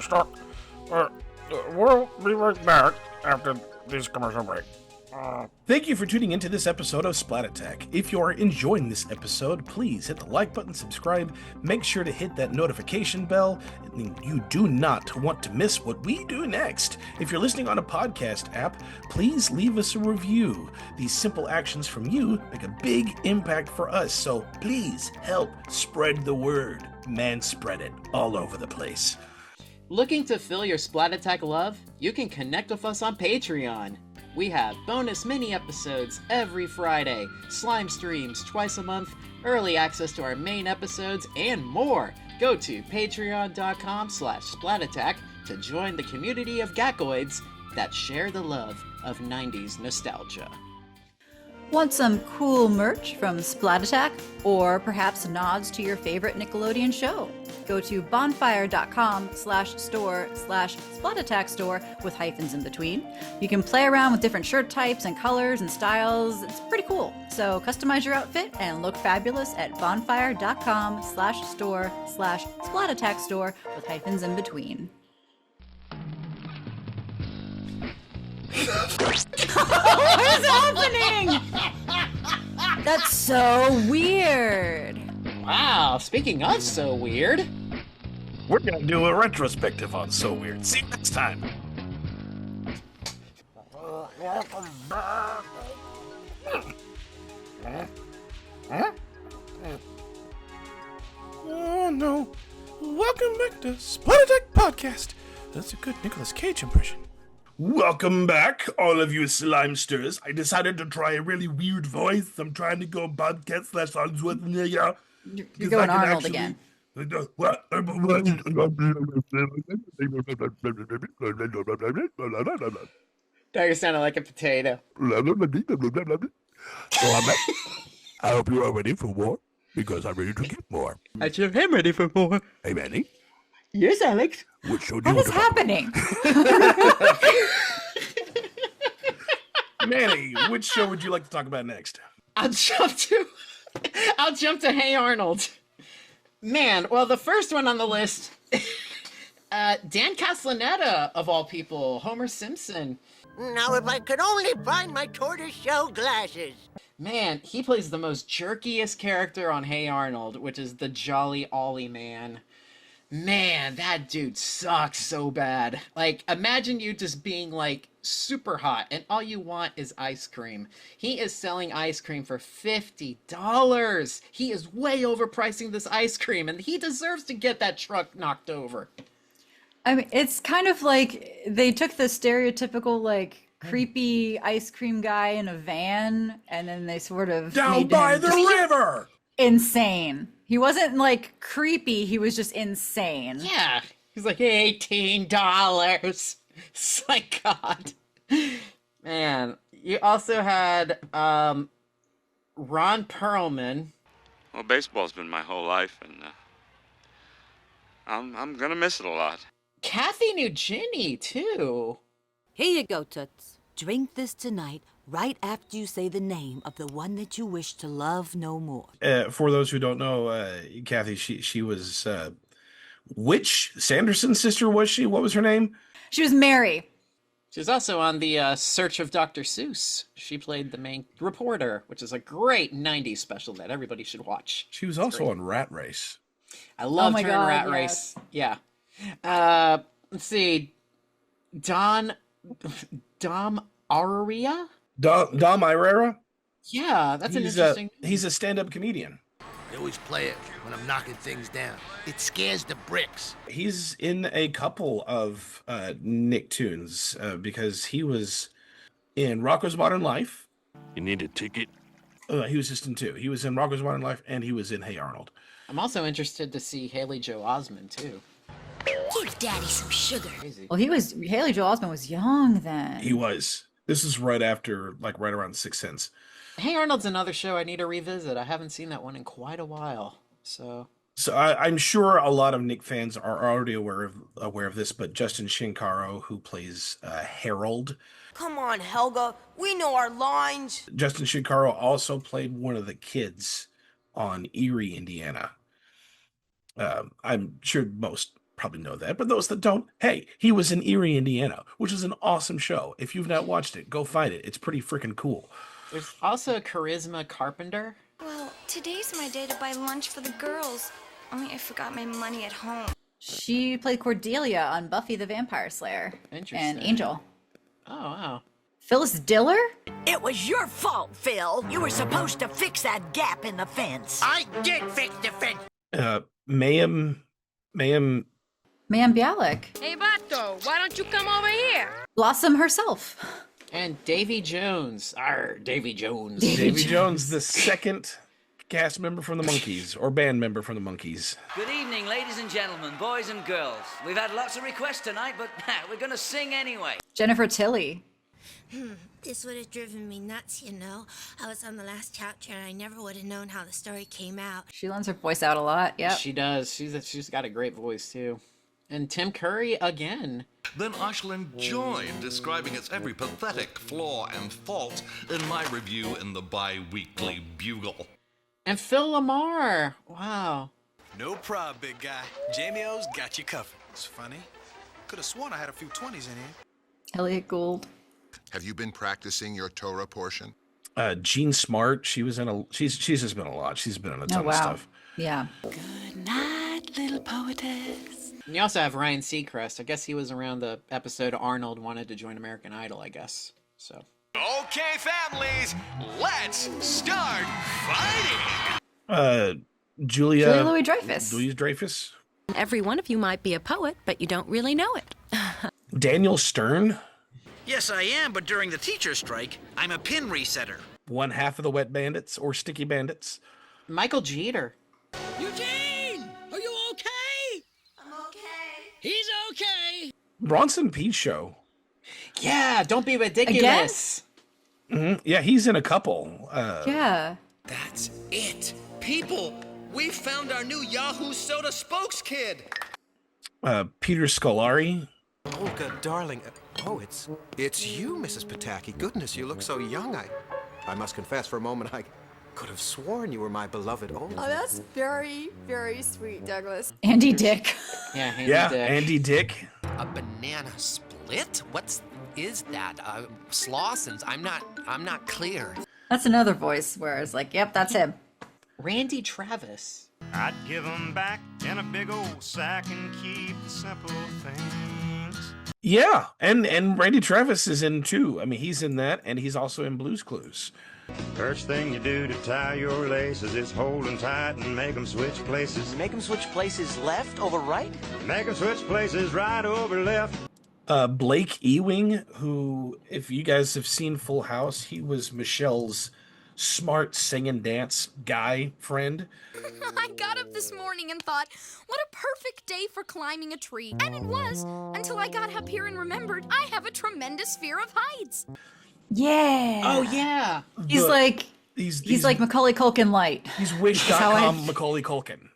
stuck. We'll be right back after this commercial break. Thank you for tuning into this episode of Splat Attack. If you are enjoying this episode, please hit the like button, subscribe, make sure to hit that notification bell. You do not want to miss what we do next. If you're listening on a podcast app, please leave us a review. These simple actions from you make a big impact for us, so please help spread the word. Man, spread it all over the place. Looking to fill your Splat Attack love? You can connect with us on Patreon. We have bonus mini episodes every Friday, slime streams twice a month, early access to our main episodes, and more. Go to patreon.com/splatattack to join the community of Gackoids that share the love of 90s nostalgia. Want some cool merch from Splat Attack, or perhaps nods to your favorite Nickelodeon show? Go to bonfire.com/store/SplatAttack with hyphens in between. You can play around with different shirt types and colors and styles. It's pretty cool. So customize your outfit and look fabulous at bonfire.com/store/SplatAttack with hyphens in between. What is happening? That's so weird. Wow, speaking of so weird. We're going to do a retrospective on So Weird. See you next time. Oh no. Welcome back to Splat Attack Podcast. That's a good Nicolas Cage impression. Welcome back, all of you slimesters. I decided to try a really weird voice. I'm trying to go Bobcat / Arnold Schwarzenegger. You're going Arnold again. What? Now you're sounding like a potato. So I hope you are ready for more, because I'm ready to get more. I sure am ready for more. Hey, Manny? Yes, Alex? What show do you What want is to happening? Manny, which show would you like to talk about next? I'll jump to Hey Arnold. Man, well, the first one on the list, Dan Castellaneta, of all people, Homer Simpson. Now, if I could only find my tortoiseshell glasses. Man, he plays the most jerkiest character on Hey Arnold, which is the Jolly Ollie Man. Man, that dude sucks so bad. Like, imagine you just being, like, super hot, and all you want is ice cream. He is selling ice cream for $50. He is way overpricing this ice cream, and he deserves to get that truck knocked over. I mean, it's kind of like they took the stereotypical, like, creepy ice cream guy in a van, and then they sort of Down made by him the just river! insane. He wasn't, like, creepy. He was just insane. Yeah. He's like, $18. It's like, God. Man. You also had Ron Perlman. Well, baseball's been my whole life, and I'm gonna miss it a lot. Kathy Nugent, too. Here you go, Toots. Drink this tonight, right after you say the name of the one that you wish to love no more. For those who don't know, Kathy, she was which Sanderson's sister was she? What was her name? She was Mary. She's also on the Search of Dr. Seuss. She played the main reporter, which is a great 90s special that everybody should watch. She was also on Rat Race. I loved her in Rat Race. Yeah. Let's see. Dom Aria? Dom Irera? Yeah, that's an interesting. He's a stand-up comedian. I always play it when I'm knocking things down. It scares the bricks. He's in a couple of Nicktoons because he was in Rocko's Modern Life. You need a ticket? He was just in 2. He was in Rocko's Modern Life, and he was in Hey Arnold. I'm also interested to see Haley Joe Osment, too. Give Daddy some sugar. Well, Haley Joel Osment was young then. He was. This is right after, like, right around Sixth Sense. Hey Arnold's another show I need to revisit. I haven't seen that one in quite a while, So I'm sure a lot of Nick fans are already aware of this, but Justin Shinkaro, who plays Harold. Come on, Helga. We know our lines. Justin Shinkaro also played one of the kids on Erie, Indiana. I'm sure most probably know that, but those that don't, hey, he was in Erie, Indiana, which is an awesome show. If you've not watched it, go find it. It's pretty freaking cool. There's also Charisma Carpenter. Well, today's my day to buy lunch for the girls. Only I forgot my money at home. She played Cordelia on Buffy the Vampire Slayer. And Angel. Oh, wow. Phyllis Diller? It was your fault, Phil. You were supposed to fix that gap in the fence. I did fix the fence. Mayim Bialik. Hey, Bato, why don't you come over here? Blossom herself. And Davy Jones. Davy Jones. Davy Jones, the second cast member from the Monkees, or band member from the Monkees. Good evening, ladies and gentlemen, boys and girls. We've had lots of requests tonight, but we're gonna sing anyway. Jennifer Tilly. This would have driven me nuts, you know. I was on the last chapter and I never would have known how the story came out. She lends her voice out a lot, yep. She does. She's got a great voice, too. And Tim Curry again. Then I shall enjoy describing its every pathetic flaw and fault in my review in the bi-weekly Bugle. And Phil Lamar. Wow. No problem, big guy. Jamie O's got you covered. It's funny. Could have sworn I had a few 20s in here. Elliot Gould. Have you been practicing your Torah portion? Jean Smart. She's just been a lot. She's been in a ton of stuff. Yeah. Good night, little poetess. And you also have Ryan Seacrest. I guess he was around the episode Arnold wanted to join American Idol, I guess. So. Okay, families, let's start fighting. Julia Louis-Dreyfus. Louis-Dreyfus. Every one of you might be a poet, but you don't really know it. Daniel Stern. Yes, I am, but during the teacher strike, I'm a pin resetter. One half of the Wet Bandits or Sticky Bandits. Michael Jeter. Eugene, are you okay? I'm okay. He's okay. Bronson Peete Show. Yeah, don't be ridiculous. Mm-hmm. Yeah, he's in a couple. Yeah. That's it. People, we found our new Yahoo Soda spokes kid. Peter Scolari. Olga, darling. Oh, it's you, Mrs. Pataki. Goodness, you look so young. I must confess, for a moment, I could have sworn you were my beloved Olga. Oh, that's very, very sweet, Douglas. Andy Dick. Yeah, Andy Dick. A banana split? What is that? Slaussons? I'm not clear. That's another voice where it's like, yep, that's him. Randy Travis. I'd give them back in a big old sack and keep the simple things. Yeah, and Randy Travis is in too. I mean, he's in that, and he's also in Blue's Clues. First thing you do to tie your laces is hold them tight and make them switch places. Make them switch places left over right? Make them switch places right over left. Blake Ewing, who, if you guys have seen Full House, he was Michelle's smart sing and dance guy friend. I got up this morning and thought, what a perfect day for climbing a tree. And it was, until I got up here and remembered I have a tremendous fear of heights. Yeah. Oh, yeah. He's like Macaulay Culkin light. He's Wish.com Macaulay Culkin.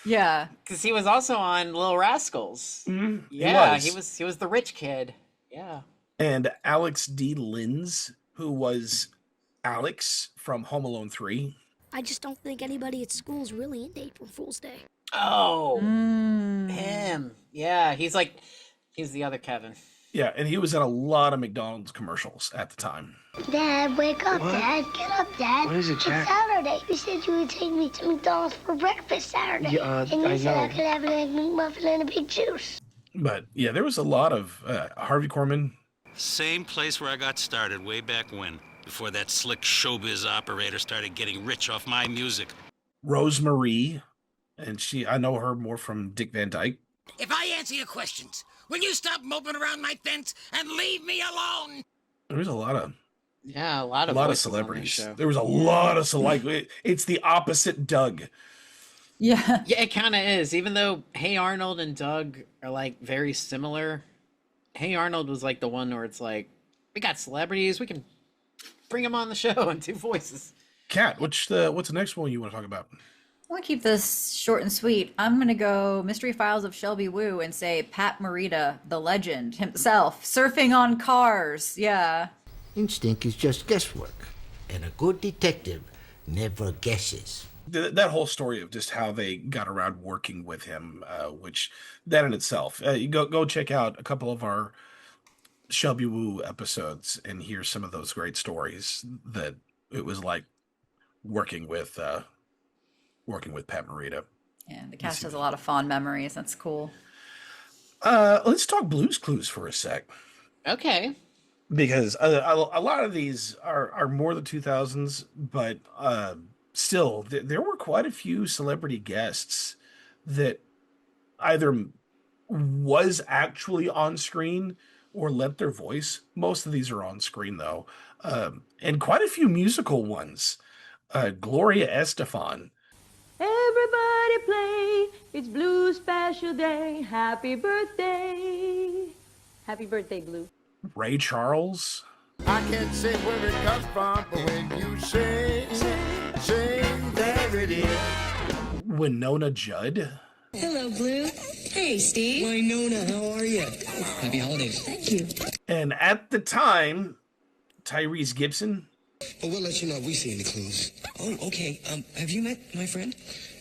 Yeah. Because he was also on Little Rascals. Mm-hmm. Yeah, he was the rich kid. Yeah. And Alex D. Linz, who was Alex from Home Alone 3. I just don't think anybody at school is really into April Fool's Day. Oh, him. Yeah, he's the other Kevin. Yeah, and he was in a lot of McDonald's commercials at the time. Dad, wake up, What? Dad. Get up, Dad. What is it, Jack? It's Saturday. You said you would take me to McDonald's for breakfast Saturday. Yeah, and you I said I know. could have an Egg McMuffin and a big juice. But yeah, there was a lot of Harvey Korman. Same place where I got started way back when, before that slick showbiz operator started getting rich off my music. Rosemarie, and I know her more from Dick Van Dyke. If I answer your questions, will you stop moping around my fence and leave me alone? There was a lot of a lot of celebrities. There was a lot of it's the opposite Doug. Yeah. Yeah, it kind of is. Even though Hey Arnold and Doug are like very similar, Hey Arnold was like the one where it's like, we got celebrities, we can bring them on the show and do voices. Kat, what's the next one you want to talk about? I want to keep this short and sweet. I'm going to go Mystery Files of Shelby Woo and say Pat Morita, the legend himself, surfing on cars. Yeah. Instinct is just guesswork, and a good detective never guesses. That whole story of just how they got around working with him, which that in itself, you go check out a couple of our Shelby Woo episodes and hear some of those great stories that it was like working with Pat Morita. Yeah, the cast has a lot of fond memories. That's cool. Let's talk Blue's Clues for a sec. Okay. Because a lot of these are more the 2000s, but still, there were quite a few celebrity guests that either was actually on screen or lent their voice. Most of these are on screen, though. And quite a few musical ones. Gloria Estefan. Everybody play, it's Blue's special day. Happy birthday. Happy birthday, Blue. Ray Charles. I can't say where it comes from, but when you say, there it is. Winona Judd. Hello, Blue. Hey, Steve. Winona, how are you? Happy holidays. Thank you. And at the time, Tyrese Gibson. Oh, we'll let you know if we see any clues. Oh, okay. Have you met my friend?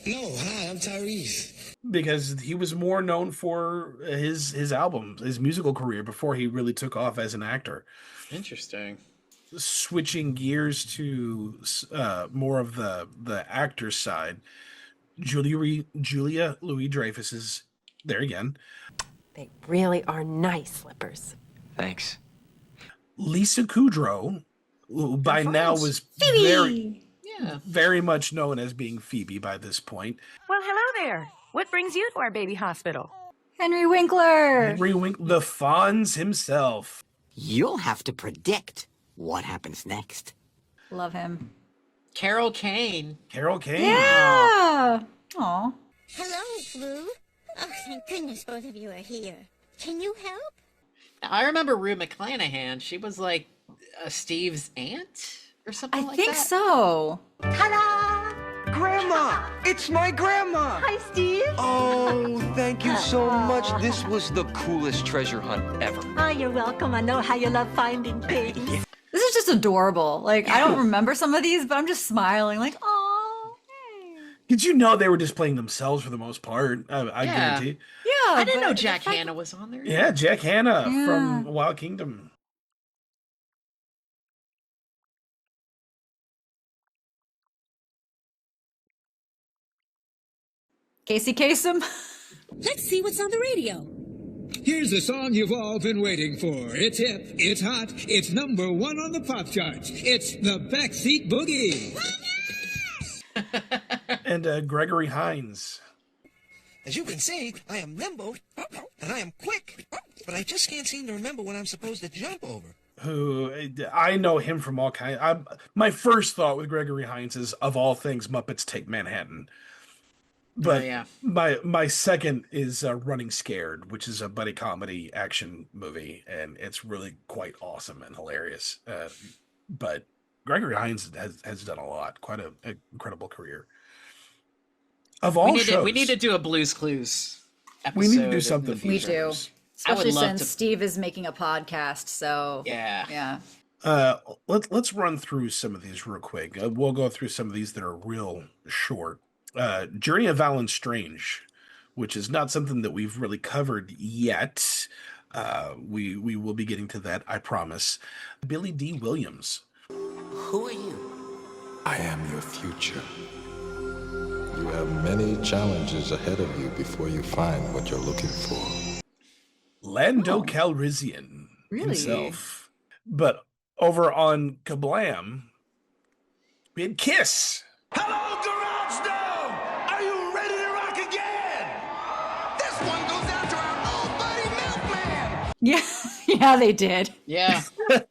No. Hi, I'm Tyrese. Because he was more known for his albums, his musical career before he really took off as an actor. Interesting. Switching gears to more of the actor's side, Julia Louis-Dreyfus is there again. They really are nice slippers. Thanks. Lisa Kudrow, who by now was very much known as being Phoebe by this point. Well, hello there. What brings you to our baby hospital? Henry Winkler. The Fonz himself. You'll have to predict what happens next. Love him. Carol Kane. Yeah. Aw. Hello, Blue. Oh, thank goodness both of you are here. Can you help? I remember Rue McClanahan. She was like Steve's aunt or something like that. I think so. Ta-da! Grandma! It's my grandma! Hi, Steve. Oh, thank you so much. This was the coolest treasure hunt ever. Oh, you're welcome. I know how you love finding things. This is just adorable. Like, I don't remember some of these, but I'm just smiling like, oh, hey. Did you know they were just playing themselves for the most part? I guarantee. Yeah. I didn't know Jack Hanna was on there. Yeah, Jack Hanna from Wild Kingdom. Casey Kasem. Let's see what's on the radio. Here's the song you've all been waiting for. It's hip, it's hot, it's #1 on the pop charts. It's the Backseat Boogie. And Gregory Hines. As you can see, I am nimble and I am quick, but I just can't seem to remember what I'm supposed to jump over. Who I know him from all kinds. My first thought with Gregory Hines is, of all things, Muppets Take Manhattan. But my second is Running Scared, which is a buddy comedy action movie, and it's really quite awesome and hilarious. But Gregory Hines has done a lot, quite an incredible career. Of all shows, we need to do a Blue's Clues episode. We need to do something. We do, especially since Steve is making a podcast. So yeah. Let's run through some of these real quick. We'll go through some of these that are real short. Journey of Alan Strange, which is not something that we've really covered yet. We will be getting to that, I promise. Billy D. Williams. Who are you? I am your future. You have many challenges ahead of you before you find what you're looking for. Lando Calrissian Really? himself. But over on KaBlam, we had Kiss. Hello, Garage Dome! Are you ready to rock again? This one goes out to our old buddy Milkman! Yeah, they did. Yeah.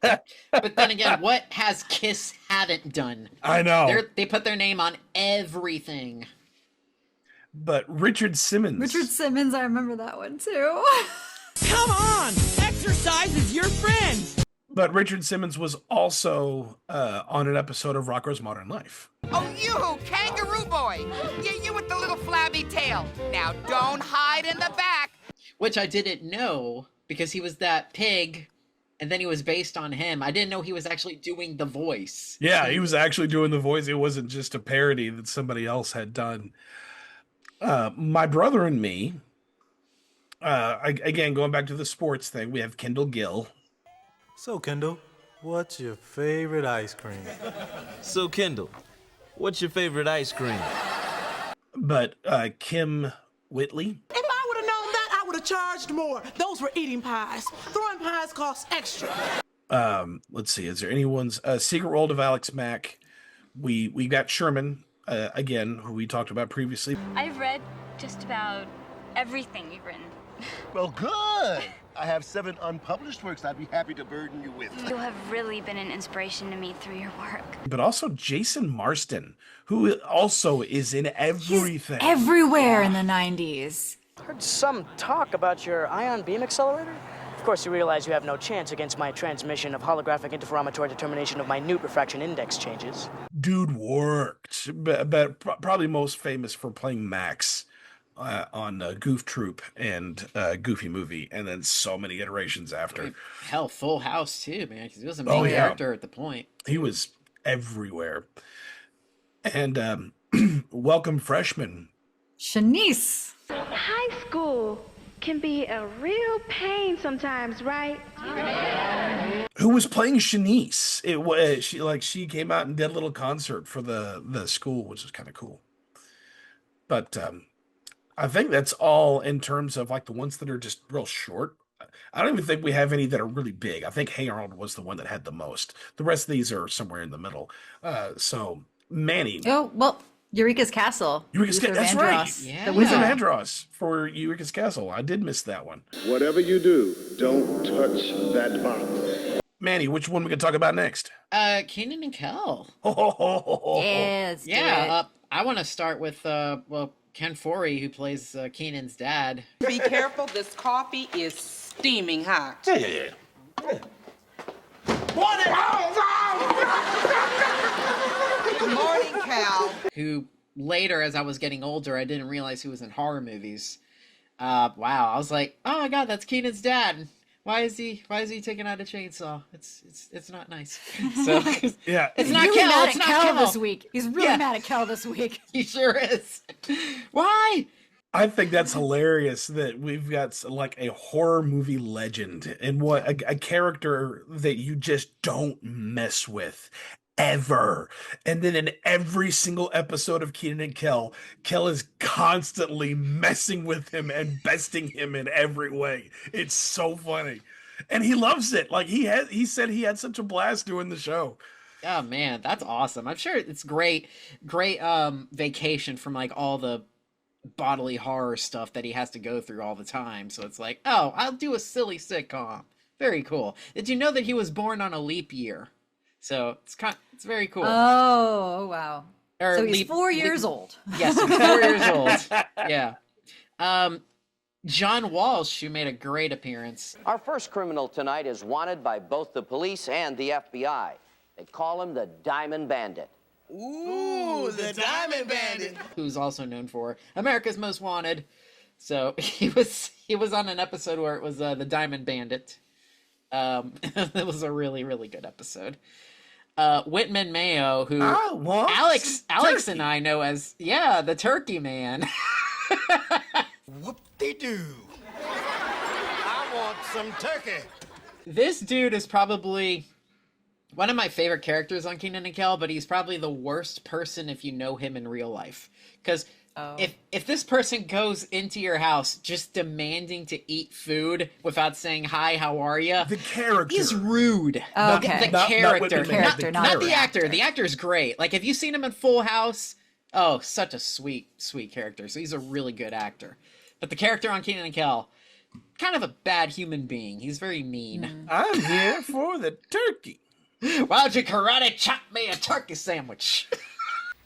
But then again, what has Kiss haven't done? I know. They put their name on everything. But Richard Simmons. Richard Simmons, I remember that one too. Come on! Exercise is your friend! But Richard Simmons was also on an episode of Rocko's Modern Life. Oh, you, kangaroo boy! Yeah, you with the little flabby tail. Now don't hide in the back. Which I didn't know, because he was that pig, and then he was based on him. I didn't know he was actually doing the voice. Yeah, he was actually doing the voice. It wasn't just a parody that somebody else had done. My Brother and Me, again, going back to the sports thing, we have Kendall Gill. So, Kendall, what's your favorite ice cream? So, Kendall, what's your favorite ice cream? But Kim Whitley. If I would have known that, I would have charged more. Those were eating pies. Throwing pies costs extra. Let's see, is there anyone's Secret World of Alex Mack? We got Sherman, again, who we talked about previously. I've read just about everything you've written. Well, good. I have 7 unpublished works I'd be happy to burden you with. You have really been an inspiration to me through your work. But also Jason Marston, who also is in everything. Everywhere in the 90s. Heard some talk about your ion beam accelerator? Of course, you realize you have no chance against my transmission of holographic interferometry determination of minute refraction index changes. Dude worked, but probably most famous for playing Max on Goof Troop and Goofy Movie, and then so many iterations after. Hell, Full House too, man, because he was a main character at the point. He was everywhere. And welcome, Freshmen. Shanice. High school can be a real pain sometimes, right? Who was playing Shanice? It was she came out and did a little concert for the school, which was kind of cool. But I think that's all in terms of like the ones that are just real short. I don't even think we have any that are really big. I think Hey Arnold was the one that had the most. The rest of these are somewhere in the middle. So Manny. Oh, well, Eureka's Castle. That's right. Yeah. The Wizard of Andros for Eureka's Castle. I did miss that one. Whatever you do, don't touch that box. Manny, which one we gonna talk about next? Kenan and Kel. Yes. I want to start with Ken Forey, who plays Kenan's dad. Be careful, this coffee is steaming hot. Yeah. Good morning, Cal. Who later, as I was getting older, I didn't realize he was in horror movies. Wow, I was like, oh my god, that's Kenan's dad. Why is he taking out a chainsaw? It's not nice. So yeah, it's not really Kel. mad It's at not Kel Kel this week. He's really mad at Kel this week. He sure is. Why? I think that's hilarious that we've got like a horror movie legend and what a character that you just don't mess with ever. And then in every single episode of Kenan and Kel is constantly messing with him and besting him in every way. It's so funny. And he loves it. Like he said he had such a blast doing the show. Oh man, that's awesome. I'm sure it's great vacation from like all the bodily horror stuff that he has to go through all the time. So it's like, oh, I'll do a silly sitcom. Very cool. Did you know that he was born on a leap year? So it's very cool. Oh wow. So he's 4 years old. Yes, he's 4 years old. Yeah. John Walsh, who made a great appearance. Our first criminal tonight is wanted by both the police and the FBI. They call him the Diamond Bandit. Ooh, the Diamond Bandit. Who's also known for America's Most Wanted. So he was on an episode where it was the Diamond Bandit. It was a really, really good episode. Whitman Mayo, who Alex and I know as the Turkey Man. Whoop-de-doo. I want some turkey. This dude is probably one of my favorite characters on Kenan and Kel, but he's probably the worst person if you know him in real life. Because If this person goes into your house just demanding to eat food without saying hi, how are you? The character is rude. Okay. The character, not the the actor. The actor's great. Like if you've seen him in Full House, oh, such a sweet character. So he's a really good actor. But the character on Kenan Kel, kind of a bad human being. He's very mean. I'm here for the turkey. Why don't you karate chop me a turkey sandwich?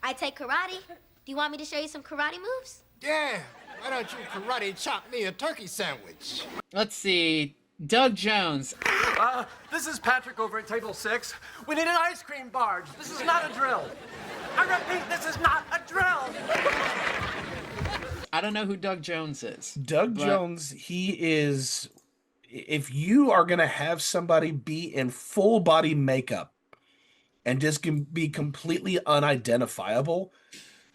I take karate. Do you want me to show you some karate moves? Yeah, why don't you karate chop me a turkey sandwich? Let's see. Doug Jones. This is Patrick over at table 6. We need an ice cream barge. This is not a drill. I repeat, this is not a drill. I don't know who Doug Jones is. Doug Jones, he is... If you are going to have somebody be in full body makeup and just can be completely unidentifiable,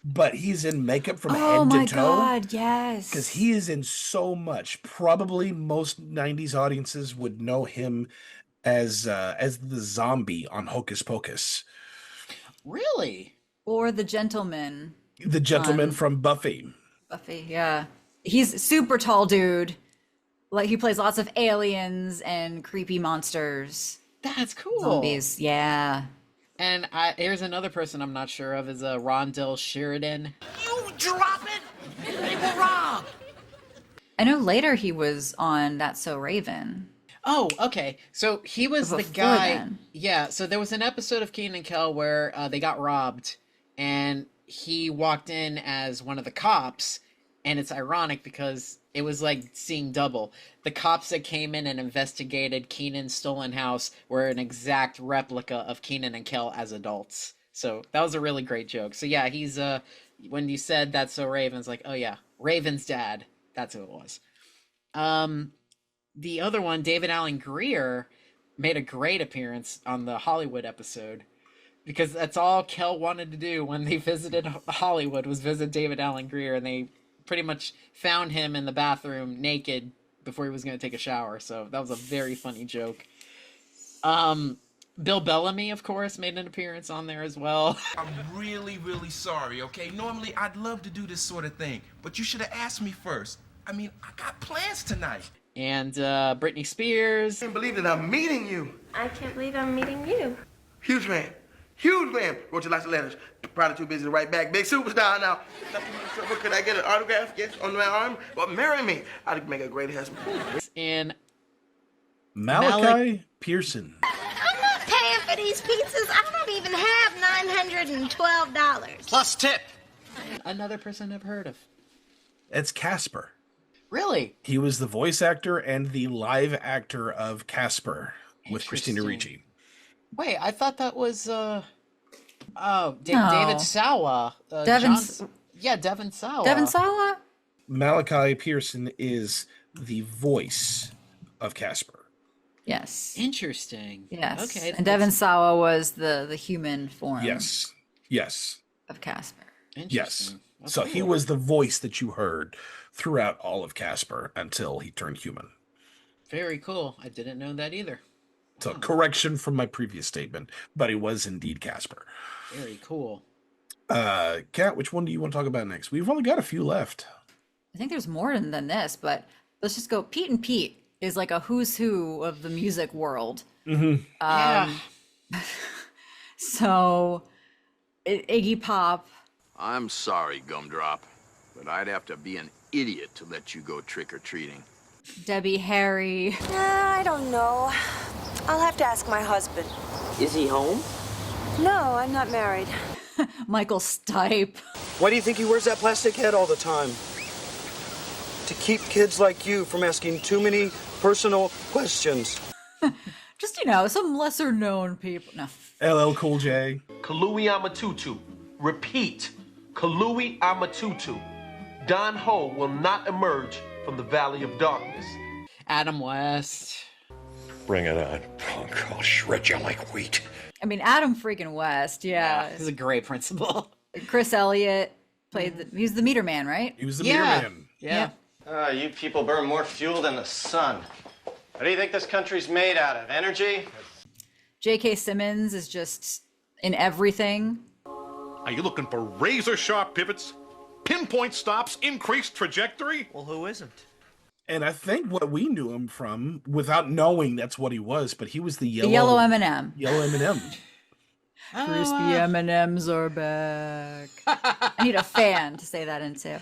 but he's in makeup from head to toe. Oh my God, yes. Because he is in so much. Probably most 90s audiences would know him as the zombie on Hocus Pocus. Really? Or the gentleman. The gentleman from Buffy. Buffy, yeah. He's a super tall dude. Like he plays lots of aliens and creepy monsters. That's cool. Zombies, yeah. And here's another person I'm not sure of is Rondell Sheridan. You drop it! They were robbed! I know later he was on That's So Raven. Oh, okay. So he was the Before guy. then. Yeah. So there was an episode of Kenan Kel where they got robbed, and he walked in as one of the cops. And it's ironic because it was like seeing double. The cops that came in and investigated Kenan's stolen house were an exact replica of Kenan and Kel as adults. So that was a really great joke. So yeah, he's when you said That's So Raven's like, oh yeah, Raven's dad. That's who it was. The other one, David Allen Greer, made a great appearance on the Hollywood episode because that's all Kel wanted to do when they visited Hollywood was visit David Allen Greer, and they pretty much found him in the bathroom naked before he was going to take a shower. So that was a very funny joke. Bill Bellamy, of course, made an appearance on there as well. I'm really, really sorry, okay? Normally, I'd love to do this sort of thing, but you should have asked me first. I mean, I got plans tonight. And Britney Spears. I can't believe that I'm meeting you. I can't believe I'm meeting you. Huge fan. Huge fan. Wrote you lots of letters. Probably too busy to write back. Big superstar now. Could I get an autograph? Yes, on my arm? Well, marry me. I'd make a great husband. And Malachi Pearson. I'm not paying for these pizzas. I don't even have $912. Plus tip. Another person I've heard of. It's Casper. Really? He was the voice actor and the live actor of Casper with Christina Ricci. Wait, I thought that was David Sawa. Devin Devin Sawa. Devin Sawa? Malachi Pearson is the voice of Casper. Yes. Interesting. Yes. Okay. And Devin Sawa was the human form. Yes. Yes. Of Casper. Yes. That's So cool. he was the voice that you heard throughout all of Casper until he turned human. Very cool. I didn't know that either. So correction from my previous statement, but he was indeed Casper. Very cool. Kat, which one do you want to talk about next? We've only got a few left. I think there's more than this, but let's just go. Pete and Pete is like a who's who of the music world. Mm-hmm. Yeah. So Iggy Pop. I'm sorry, Gumdrop, but I'd have to be an idiot to let you go trick-or-treating. Debbie Harry. I don't know. I'll have to ask my husband. Is he home? No, I'm not married. Michael Stipe. Why do you think he wears that plastic head all the time? To keep kids like you from asking too many personal questions. Just, some lesser known people. No. LL Cool J. Kalui Amatutu. Repeat. Kalui Amatutu. Don Ho will not emerge from the Valley of Darkness. Adam West. Bring it on, punk. I'll shred you like wheat. I mean, Adam freaking West, yeah. He's a great principal. Chris Elliott played he's the meter man, right? He was the meter man. Yeah. You people burn more fuel than the sun. What do you think this country's made out of? Energy? J.K. Simmons is just in everything. Are you looking for razor sharp pivots? Pinpoint stops, increased trajectory. Well, who isn't? And I think what we knew him from, without knowing that's what he was, but he was the The yellow M&M. Yellow M&M. Crispy M&Ms are back. I need a fan to say that into.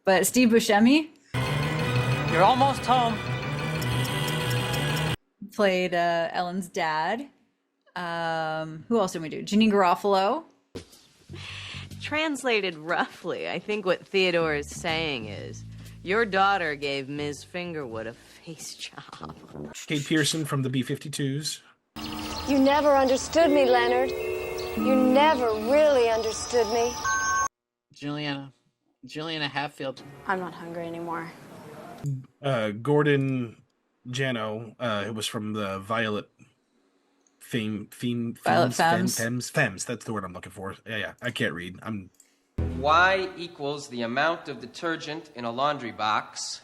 But Steve Buscemi. You're almost home. Played Ellen's dad. Who else did we do? Janine Garofalo. Translated roughly, I think what Theodore is saying is, your daughter gave Ms. Fingerwood a face job. Kate Pearson from the B-52s. You never understood me, Leonard. You never really understood me. Juliana Hatfield. I'm not hungry anymore. Gordon Jano, it was from the Violet Femmes. That's the word I'm looking for. Yeah. I can't read. Y equals the amount of detergent in a laundry box,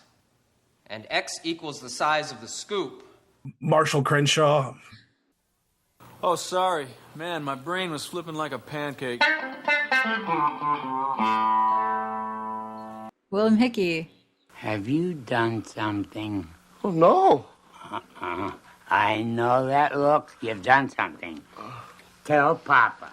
and X equals the size of the scoop. Marshall Crenshaw. Oh, sorry. Man, my brain was flipping like a pancake. William Hickey. Have you done something? Oh, no. I know that look. You've done something. Tell Papa.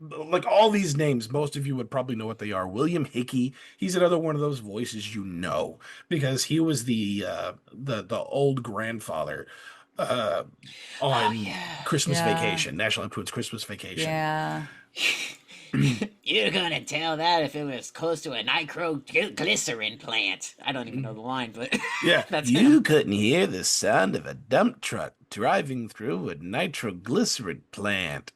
Like all these names, most of you would probably know what they are. William Hickey, he's another one of those voices you know, because he was the old grandfather on Christmas Vacation, National Lampoon's Christmas Vacation. Yeah. You're gonna tell that if it was close to a nitroglycerin plant. I don't even know the line, but Yeah, that's you him. couldn't hear the sound of a dump truck driving through a nitroglycerin plant.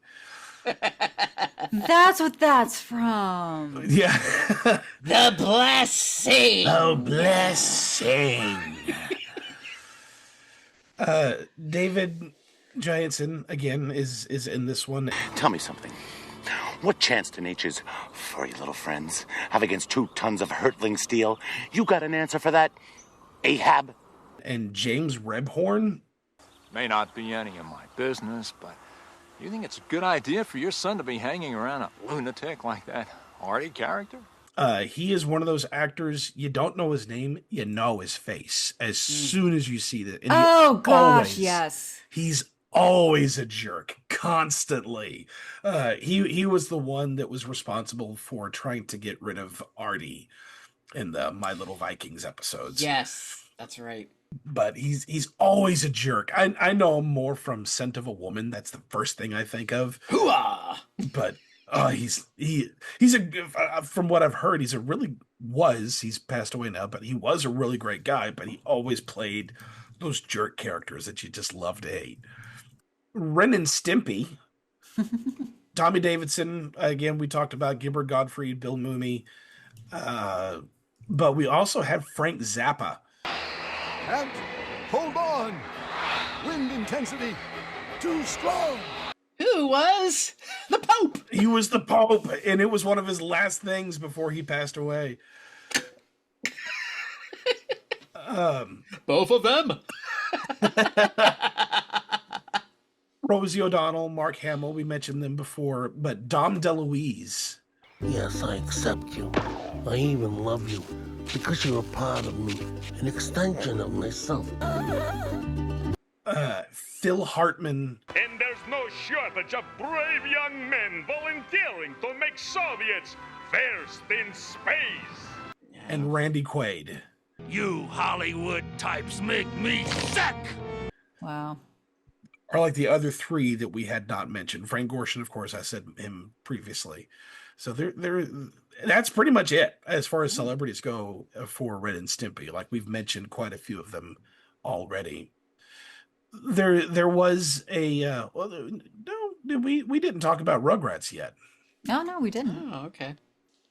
That's what that's from. Yeah. The blessing. Oh, blessing. David Giantson again is in this one. Tell me something. What chance do nature's furry little friends have against 2 tons of hurtling steel? You got an answer for that, Ahab? And James Rebhorn? May not be any of my business, but you think it's a good idea for your son to be hanging around a lunatic like that Artie character? He is one of those actors, you don't know his name, you know his face as soon as you see that. Oh, gosh, yes. He's always a jerk, constantly. He was the one that was responsible for trying to get rid of Artie in the My Little Vikings episodes. Yes, that's right. But he's always a jerk. I know him more from Scent of a Woman. That's the first thing I think of. Hooah! But he's a from what I've heard, he's passed away now, but he was a really great guy. But he always played those jerk characters that you just love to hate. Ren and Stimpy, Tommy Davidson. Again, we talked about Gilbert Gottfried, Bill Mumy, but we also have Frank Zappa. And hold on. Wind intensity too strong. Who was the Pope? He was the Pope, and it was one of his last things before he passed away. Both of them. Rosie O'Donnell, Mark Hamill, we mentioned them before, but Dom DeLuise. Yes, I accept you. I even love you because you're a part of me, an extension of myself. Phil Hartman. And there's no shortage of brave young men volunteering to make Soviets first in space. And Randy Quaid. You Hollywood types make me sick! Wow. Are like the other 3 that we had not mentioned. Frank Gorshin, of course, I said him previously. So that's pretty much it as far as celebrities go for Ren and Stimpy. Like we've mentioned quite a few of them already. There was a we didn't talk about Rugrats yet. No, we didn't. Oh, okay.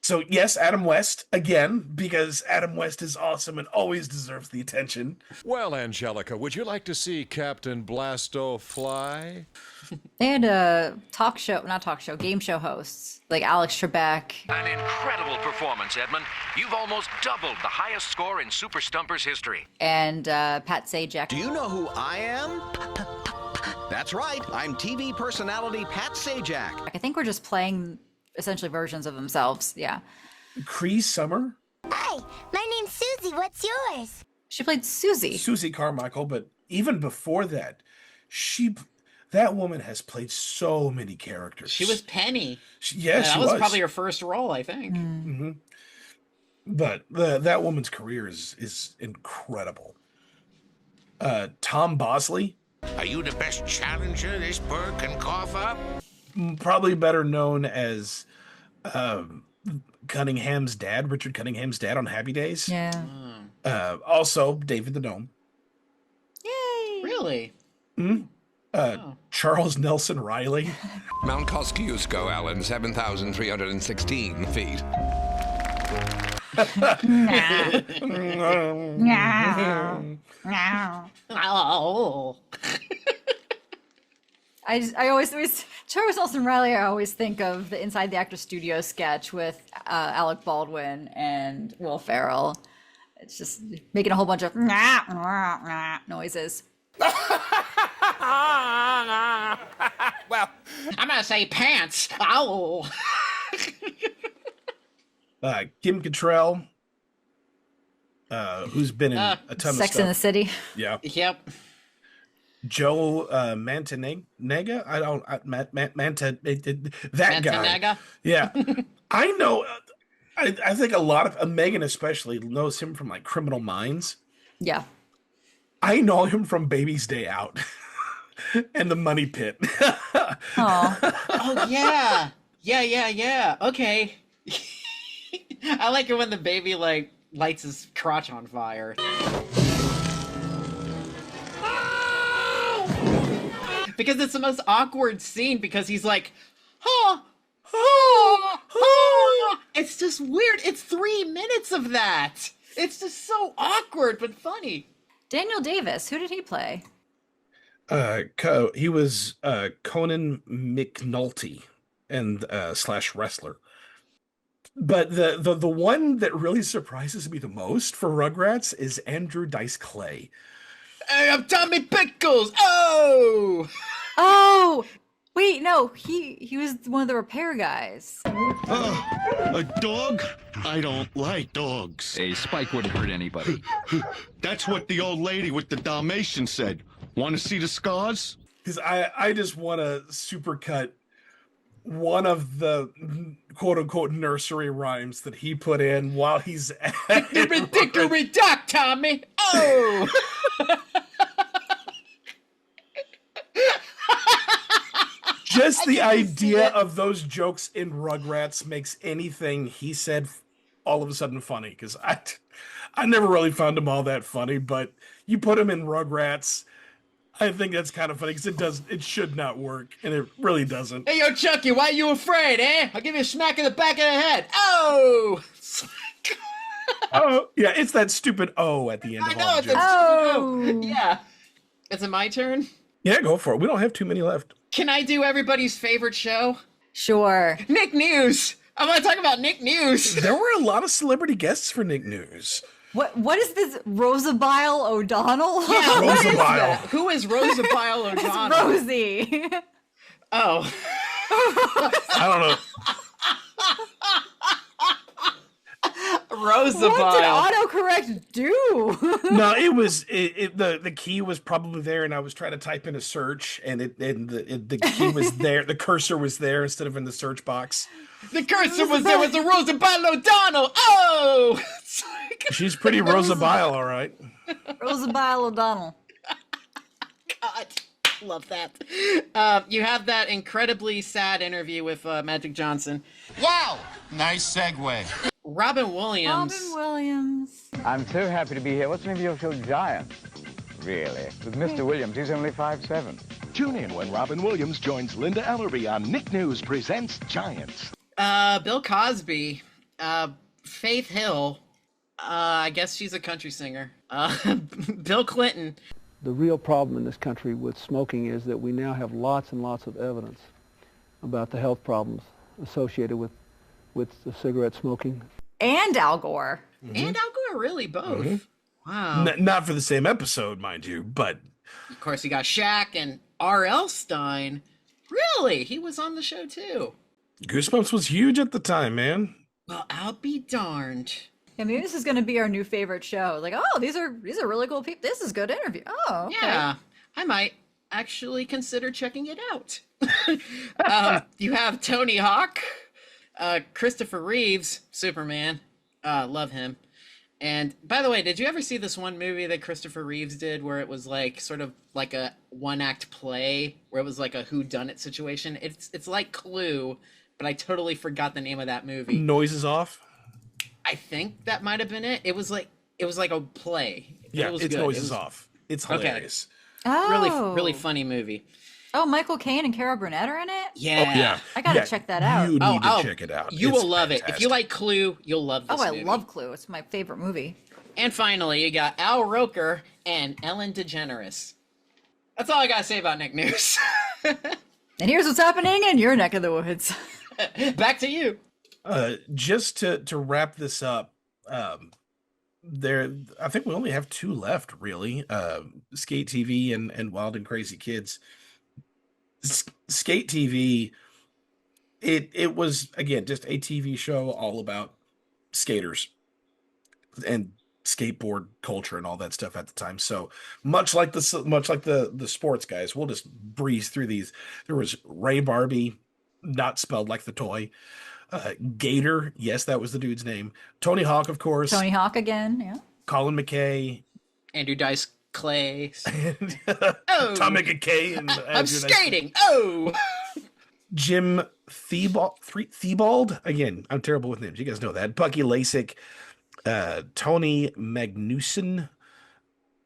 So yes, Adam West again, because Adam West is awesome and always deserves the attention. Well, Angelica, would you like to see Captain Blasto fly? They had a game show hosts like Alex Trebek. An incredible performance, Edmund. You've almost doubled the highest score in Super Stumpers history. And Pat Sajak. Do you know who I am? That's right. I'm TV personality Pat Sajak. I think we're just playing essentially versions of themselves. Yeah. Cree Summer. Hi, my name's Susie. What's yours? She played Susie. Susie Carmichael, but even before that, that woman has played so many characters. She was Penny. That was probably her first role, I think. Mm-hmm. But that woman's career is incredible. Tom Bosley. Are you the best challenger this bird can cough up? Probably better known as Cunningham's dad, Richard Cunningham's dad on Happy Days. Yeah. Also, David the Gnome. Yay! Really? Charles Nelson Riley. Mount Kosciuszko, Alan, 7,316 feet. Oh. I always Charles Nelson Riley. I always think of the Inside the Actor Studio sketch with Alec Baldwin and Will Ferrell. It's just making a whole bunch of noises. Well, I'm gonna say pants. Ow. Kim Cattrall, who's been in a ton of stuff. Sex in the City. Yeah. Yep. Joe Mantanega. That guy. Yeah. I know. I think a lot of Megan especially knows him from like Criminal Minds. Yeah. I know him from Baby's Day Out and The Money Pit. Oh yeah. Yeah. Okay. I like it when the baby like lights his crotch on fire. Because it's the most awkward scene because he's like, it's just weird. It's 3 minutes of that. It's just so awkward but funny. Daniel Davis, who did he play? He was Conan McNulty and / wrestler. But the one that really surprises me the most for Rugrats is Andrew Dice Clay. Hey, I'm Tommy Pickles. Oh, wait, no, he was one of the repair guys. A dog? I don't like dogs. A spike wouldn't hurt anybody. That's what the old lady with the Dalmatian said. Want to see the scars? Because I just want to supercut one of the quote-unquote nursery rhymes that he put in while he's at Hickory dock, Tommy. Oh. Just the idea of those jokes in Rugrats makes anything he said all of a sudden funny, because I never really found him all that funny, but you put him in Rugrats, I think that's kind of funny because it should not work, and it really doesn't. Hey, yo, Chucky, why are you afraid, eh? I'll give you a smack in the back of the head. Oh! Oh, yeah, it's that stupid O at the end of all the jokes. Oh! Yeah. Is it my turn? Yeah, go for it. We don't have too many left. Can I do everybody's favorite show? Sure. Nick News! I want to talk about Nick News. There were a lot of celebrity guests for Nick News. What is this, Rosabile O'Donnell? Yeah, Rosabile. Who is Rosabile O'Donnell? It's Rosie. Oh. I don't know. Rosabile. What did autocorrect do? No, it was the key was probably there, and I was trying to type in a search, and the key was there. The cursor was there instead of in the search box. The cursor was there with the Rosabile O'Donnell. Oh, she's pretty Rosabile, all right. Rosabile O'Donnell. God, love that. You have that incredibly sad interview with Magic Johnson. Wow, nice segue. Robin Williams. I'm so happy to be here. What's the name of your show? Giant. Really? With Mr. Williams, he's only 5'7". Tune in when Robin Williams joins Linda Ellery on Nick News Presents Giants. Bill Cosby. Faith Hill. I guess she's a country singer. Bill Clinton. The real problem in this country with smoking is that we now have lots and lots of evidence about the health problems associated with the cigarette smoking. And Al Gore. And Al Gore, really, both. Mm-hmm. Wow. Not for the same episode, mind you, but... Of course, you got Shaq and R.L. Stein. Really? He was on the show, too. Goosebumps was huge at the time, man. Well, I'll be darned. Yeah, maybe this is going to be our new favorite show. Like, oh, these are really cool people. This is good interview. Oh, okay. Yeah, I might actually consider checking it out. You have Tony Hawk, Christopher Reeves, Superman. Love him. And by the way, did you ever see this one movie that Christopher Reeves did where it was like sort of like a one-act play where it was like a whodunit situation? It's like Clue, but I totally forgot the name of that movie. Noises Off? I think that might have been it. It was like a play. Yeah, it was it's good. Noises Off. It's hilarious. Okay. Oh. Really funny movie. Oh, Michael Caine and Carol Burnett are in it? Yeah. Oh, yeah. I gotta check that out. You need to check it out. You It's will love it. If fantastic. you like Clue, you'll love this Oh, I movie. love Clue. It's my favorite movie. And finally, you got Al Roker and Ellen DeGeneres. That's all I gotta say about Nick News. And here's what's happening in your neck of the woods. Back to you. Just to wrap this up, I think we only have 2 left, really. Skate TV and Wild and Crazy Kids. Skate TV, it was, again, just a TV show all about skaters and skateboard culture and all that stuff at the time. So much like the sports guys, we'll just breeze through these. There was Ray Barbie, not spelled like the toy. Gator, yes, that was the dude's name. Tony Hawk, of course. Tony Hawk again, yeah. Colin McKay. Andrew Dice Clay. Tom McKay. And I'm skating. Oh! Jim Thibault. Again, I'm terrible with names. You guys know that. Bucky Lasik. Tony Magnuson.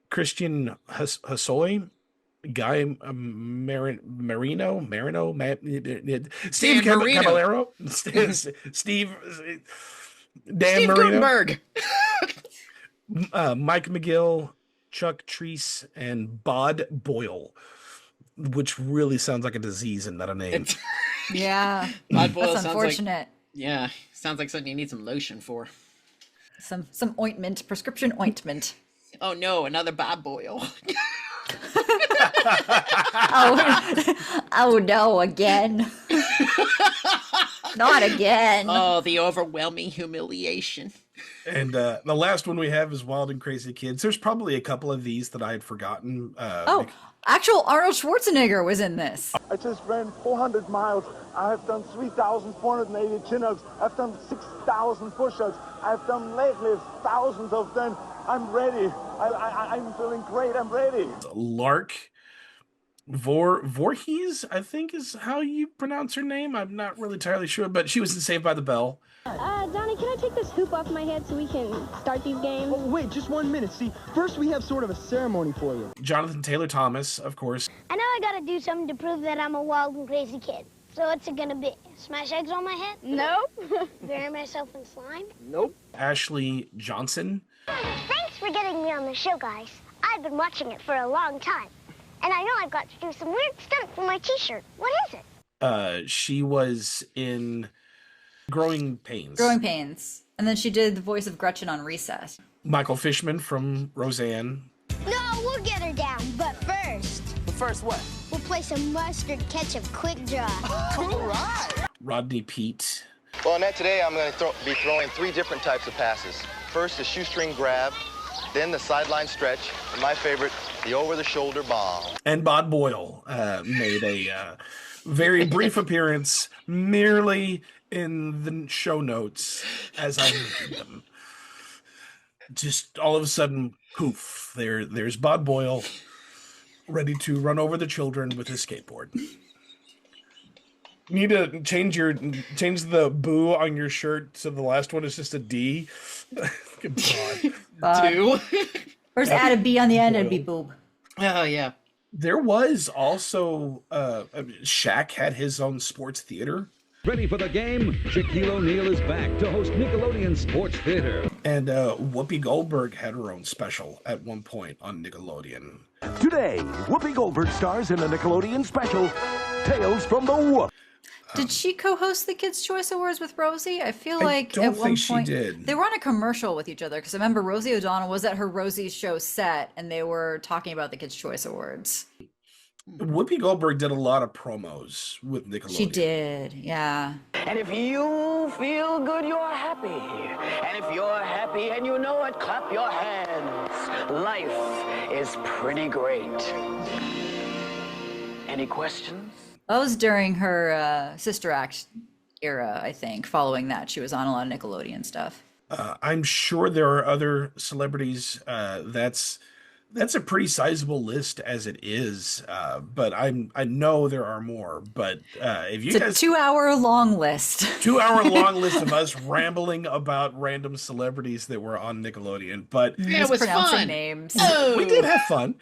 Christian Hosoi. Guy Marino, Steve Caballero, Steve Dan Marino, Gutenberg. Mike McGill, Chuck Treese, and Bod Boyle, which really sounds like a disease and not a name. Yeah, Bod Boyle that's sounds unfortunate. Sounds like something you need some lotion for. Some ointment, prescription ointment. Oh no, another Bob Boyle. Oh no, again. Not again. Oh, the overwhelming humiliation. And the last one we have is Wild and Crazy Kids. There's probably a couple of these that I had forgotten. Actual Arnold Schwarzenegger was in this. I just ran 400 miles. I have done 3,480 chin-ups. I've done 6,000 push-ups. I've done leg lifts, thousands of them. I'm ready. I'm feeling great. I'm ready. Lark Voorhees, I think is how you pronounce her name. I'm not really entirely sure, but she was in Saved by the Bell. Donnie, can I take this hoop off my head so we can start these games? Oh, wait, just 1 minute. See, first we have sort of a ceremony for you. Jonathan Taylor Thomas, of course. I know I gotta do something to prove that I'm a wild and crazy kid. So what's it gonna be? Smash eggs on my head? No. Bury myself in slime? Nope. Ashley Johnson. Thanks for getting me on the show, guys. I've been watching it for a long time. And I know I've got to do some weird stunt for my t-shirt. What is it? She was in Growing Pains. Growing Pains. And then she did the voice of Gretchen on Recess. Michael Fishman from Roseanne. No, we'll get her down. But first... But first what? We'll play some mustard ketchup quick draw. All right. Rodney Peete. Well, Annette, today I'm going to be throwing 3 different types of passes. First, a shoestring grab, then the sideline stretch, and my favorite, the over-the-shoulder bomb. And Bod Boyle made a very brief appearance merely in the show notes as I read them. Just all of a sudden, poof, there's Bod Boyle ready to run over the children with his skateboard. You need to change the boo on your shirt so the last one is just a D. Good God. Two. Or just add a B on the end and be boob. Oh, yeah. There was also, Shaq had his own sports theater. Ready for the game? Shaquille O'Neal is back to host Nickelodeon Sports Theater. And Whoopi Goldberg had her own special at one point on Nickelodeon. Today, Whoopi Goldberg stars in a Nickelodeon special, Tales from the Whoop. Did she co-host the Kids' Choice Awards with Rosie? I feel like at one point they were on a commercial with each other because I remember Rosie O'Donnell was at her Rosie's show set and they were talking about the Kids' Choice Awards. Whoopi Goldberg did a lot of promos with Nickelodeon. She did, yeah. And if you feel good, you're happy. And if you're happy and you know it, clap your hands. Life is pretty great. Any questions? That was during her Sister Act era, I think. Following that, she was on a lot of Nickelodeon stuff. I'm sure there are other celebrities. That's a pretty sizable list as it is, but I know there are more. But if you it's a 2-hour long list, 2-hour long list of us rambling about random celebrities that were on Nickelodeon, but Yeah, it was fun. Names. We did have fun.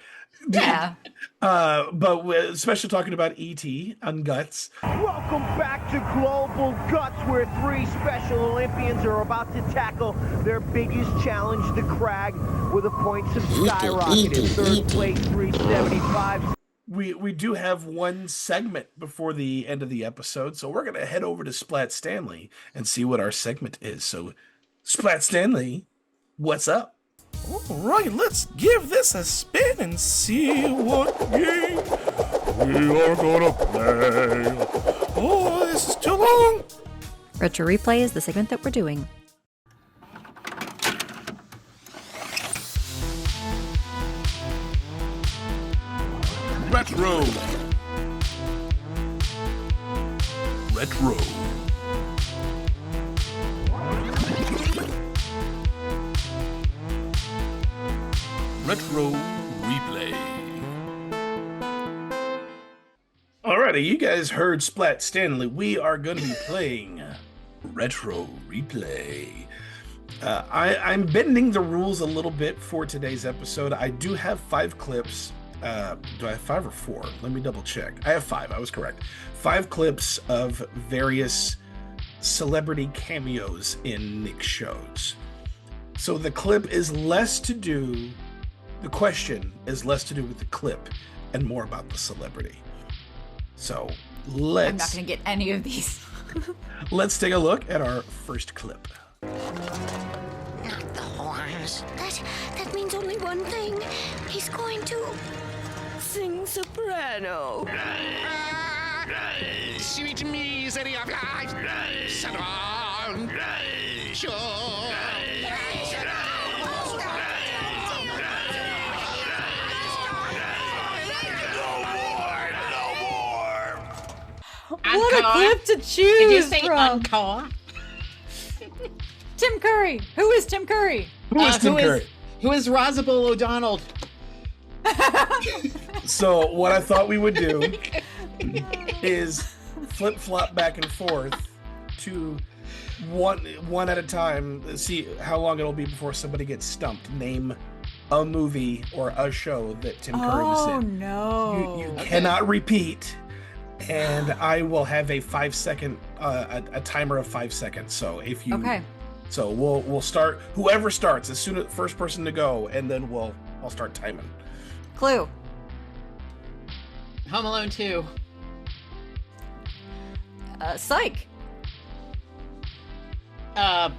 Yeah. But especially talking about E.T. and Guts. Welcome back to Global Guts, where 3 Special Olympians are about to tackle their biggest challenge, the Crag, with the points have skyrocketed. Third place, 375. We do have one segment before the end of the episode, so we're going to head over to Splat Stanley and see what our segment is. So, Splat Stanley, what's up? All right, let's give this a spin and see what game we are gonna play. Oh, this is too long. Retro Replay is the segment that we're doing. Retro. Retro. Retro Replay. Alrighty, you guys heard Splat Stanley. We are going to be playing Retro Replay. I'm bending the rules a little bit for today's episode. I do have 5 clips. Do I have 5 or 4? Let me double check. I have 5. I was correct. 5 clips of various celebrity cameos in Nick shows. So the clip is less to do. The question is less to do with the clip and more about the celebrity. So I'm not let's going to get any of these. let's take a look at our first clip. Not the horns. That means only one thing. He's going to sing soprano. Sweet misery of life. Sit down. Sure. What a clip to choose Did you say from. encore? Tim Curry. Who is Tim Curry? Who is Tim Curry? Who is Rosabelle O'Donnell? So what I thought we would do is flip-flop back and forth to one at a time, see how long it'll be before somebody gets stumped. Name a movie or a show that Tim Curry was in. Oh, no. You cannot repeat, and I will have a 5-second, a timer of 5 seconds. So if you, Okay. So we'll start. Whoever starts, as soon as first person to go, and then I'll start timing. Clue. Home Alone 2. Psych. God.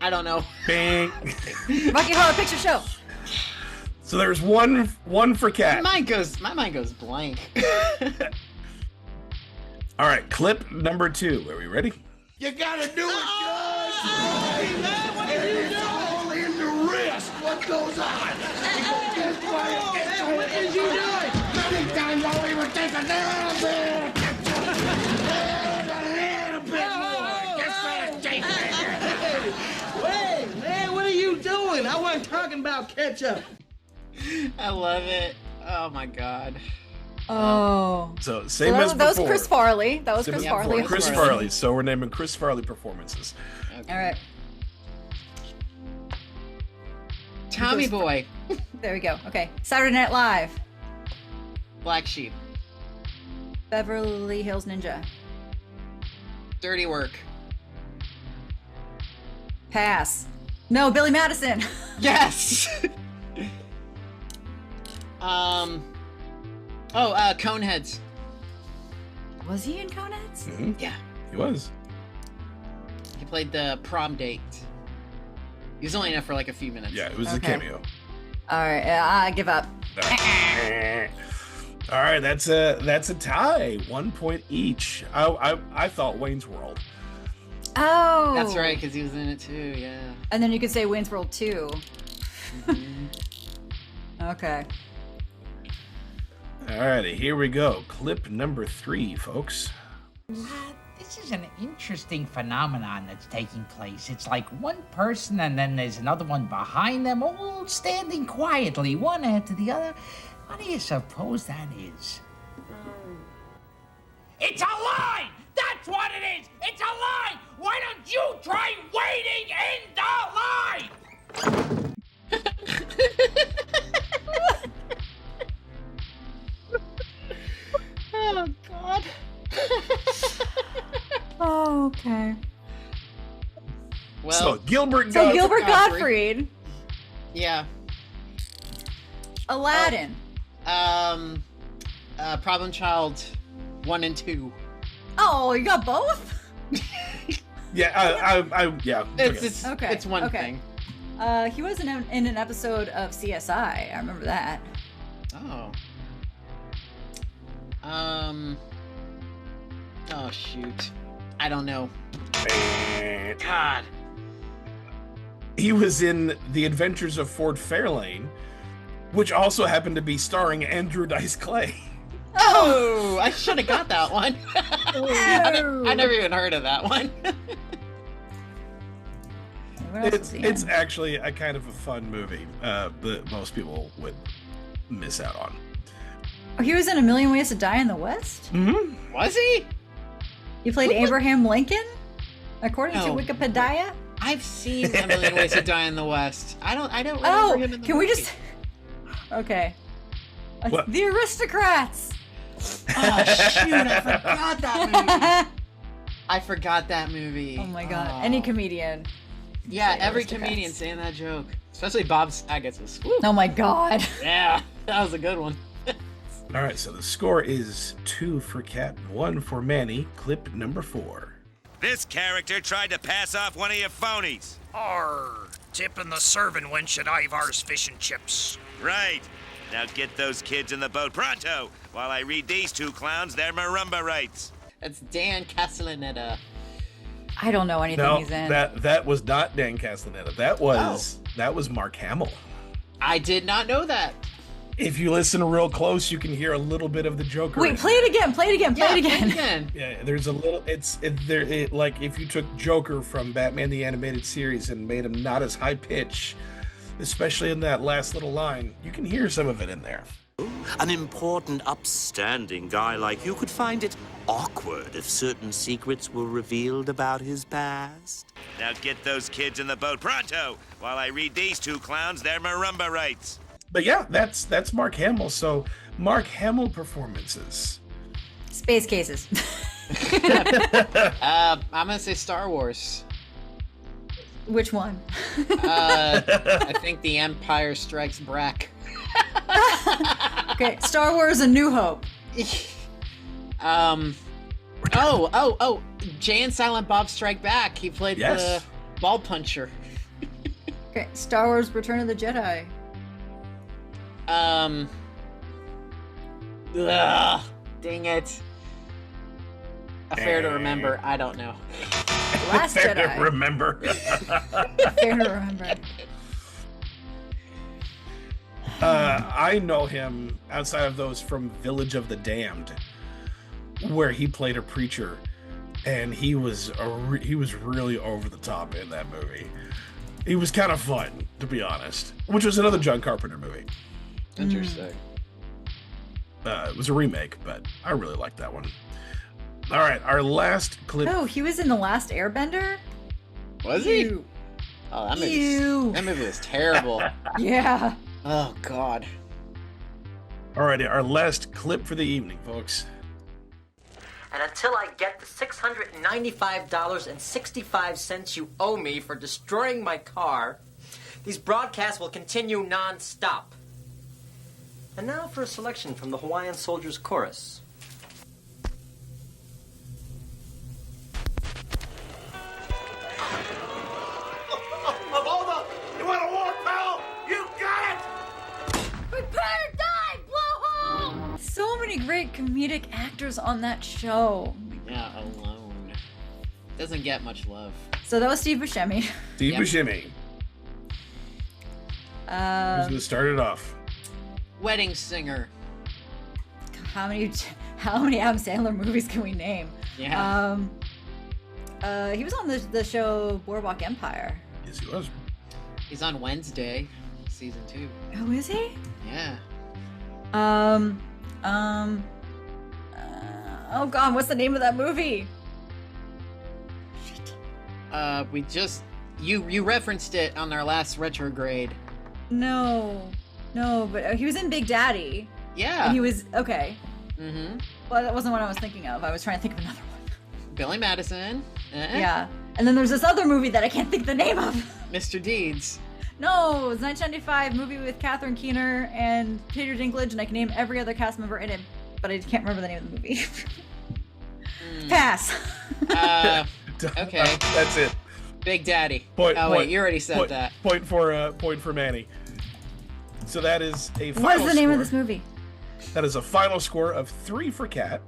I don't know. Bang. Rocky Horror Picture Show. So there's one for Kat. My mind goes blank. All right, clip number 2. Are we ready? You gotta do it, guys! Hey, man, what are you doing? All in the wrist. What goes on? What is you doing? Many times I'll even take a little bit. A little bit more. Just for the taste. Hey, man, what are you doing? I wasn't talking about ketchup. I love it. Oh my god. Oh. So same as before. That was Chris Farley. That was Same Chris as Farley. before. Chris Farley. So we're naming Chris Farley performances. All right. Tommy Boy. There we go. Okay. Saturday Night Live. Black Sheep. Beverly Hills Ninja. Dirty Work. Pass. No, Billy Madison. Yes. Coneheads. Was he in Coneheads? Mm-hmm. Yeah. He was. He played the prom date. He was only in it for like a few minutes. Yeah, it was a cameo. All right, I give up. All right, that's a tie. 1 point each. I thought Wayne's World. Oh, That's right, because he was in it too. Yeah. And then you could say Wayne's World 2. Okay. All righty, here we go. Clip number 3, folks. This is an interesting phenomenon that's taking place. It's like one person and then there's another one behind them, all standing quietly, one after the other. What do you suppose that is? It's a line! That's what it is! It's a line! Why don't you try waiting in the line? Oh, God. Oh, okay. Well, so Gilbert Gottfried. Yeah. Aladdin. Problem Child 1 and 2. Oh, you got both? Yeah, yeah. It's one thing. He was in an episode of CSI. I remember that. Oh. Oh, shoot. I don't know. God. He was in The Adventures of Ford Fairlane, which also happened to be starring Andrew Dice Clay. Oh, I should have got that one. I never even heard of that one. It's actually a kind of a fun movie that most people would miss out on. Oh, he was in A Million Ways to Die in the West? Mm-hmm. Was he? He played Abraham Lincoln, according to Wikipedia. I've seen A Million Ways to Die in the West. I don't remember him in the can movie. we just... Okay. What? The Aristocrats! Oh, shoot, I forgot that movie. I forgot that movie. Oh my god. Any comedian. Yeah, Say every Aristocrats. comedian saying that joke. Especially Bob Saget's was. Woo. Oh my god. Yeah, that was a good one. All right, so the score is 2 for Kat, 1 for Manny. Clip number 4. This character tried to pass off one of your phonies. Arr, tipping the serving wench at Ivar's Fish and Chips. Right. Now get those kids in the boat pronto while I read these two clowns their marimba rights. That's Dan Castellaneta. I don't know anything he's in. that was not Dan Castellaneta. That was Mark Hamill. I did not know that. If you listen real close, you can hear a little bit of the Joker. Wait, play it again. Play it again. Play it again. Yeah, there's a little. Like if you took Joker from Batman the Animated Series and made him not as high pitch, especially in that last little line, you can hear some of it in there. An important, upstanding guy like you could find it awkward if certain secrets were revealed about his past. Now get those kids in the boat pronto while I read these two clowns their marimba rights. But yeah, that's Mark Hamill. So Mark Hamill performances. Space Cases. I'm gonna say Star Wars. Which one? I think The Empire Strikes Back. Okay, Star Wars: A New Hope. Jay and Silent Bob Strike Back. He played the ball puncher. Okay, Star Wars: Return of the Jedi. Dang it. Affair to Remember. I don't know. Last Fair Jedi. to remember. Fair to remember. I know him outside of those from Village of the Damned, where he played a preacher, and he was really over the top in that movie. He was kind of fun, to be honest, which was another John Carpenter movie. Interesting. It was a remake, but I really liked that one. All right, our last clip. Oh, he was in The Last Airbender? Was he? Oh, that movie was terrible. Yeah. Oh, God. All righty, our last clip for the evening, folks. And until I get the $695.65 you owe me for destroying my car, these broadcasts will continue non-stop. And now for a selection from the Hawaiian Soldiers Chorus. Mabolda, you want to war, pal? You got it! Prepare to die! many great comedic actors on that show. Yeah, alone. Doesn't get much love. So that was Steve Buscemi. Steve Buscemi. Who's gonna start it off? Wedding Singer. How many Adam Sandler movies can we name? Yeah. He was on the show Boardwalk Empire. Yes, he was. He's on Wednesday, season 2. Oh, is he? Yeah. Oh God, what's the name of that movie? We just you referenced it on our last retrograde. No, but he was in Big Daddy. Yeah. And he was okay. Mm-hmm. Well, that wasn't what I was thinking of. I was trying to think of another one. Billy Madison. Yeah. And then there's this other movie that I can't think the name of. Mr. Deeds. No, it was 1995 movie with Catherine Keener and Peter Dinklage, and I can name every other cast member in it, but I can't remember the name of the movie. Pass. Okay. That's it. Big Daddy. Wait, you already said that. Point for Manny. So that is a final What is the name of score. this movie? That is a final score of 3 for Kat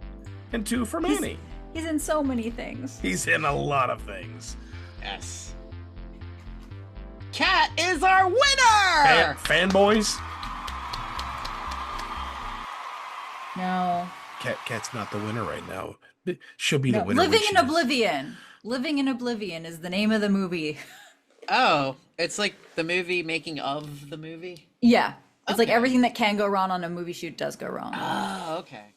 and 2 for Manny. He's in so many things. He's in a lot of things. Yes. Kat is our winner! Fanboys? No. Kat's not the winner right now. She'll be the winner. Living in Oblivion. Living in Oblivion is the name of the movie. Oh, it's like the movie making of the movie? Yeah. It's like everything that can go wrong on a movie shoot does go wrong. Oh, okay.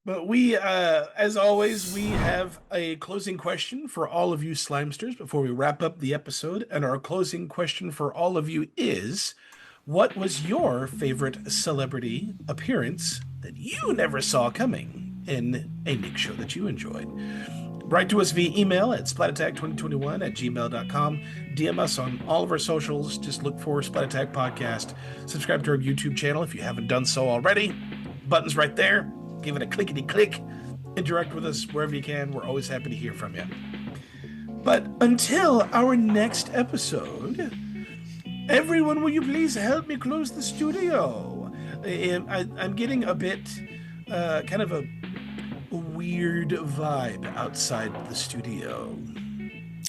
But we, as always, we have a closing question for all of you Slimesters before we wrap up the episode. And our closing question for all of you is, what was your favorite celebrity appearance that you never saw coming in a Nick show that you enjoyed? Write to us via email at splatattack2021@gmail.com. DM us on all of our socials. Just look for Splat Attack Podcast. Subscribe to our YouTube channel if you haven't done so already. Button's right there. Give it a clickety-click. Interact with us wherever you can. We're always happy to hear from you. But until our next episode, everyone, will you please help me close the studio? I'm getting a bit kind of a weird vibe outside the studio.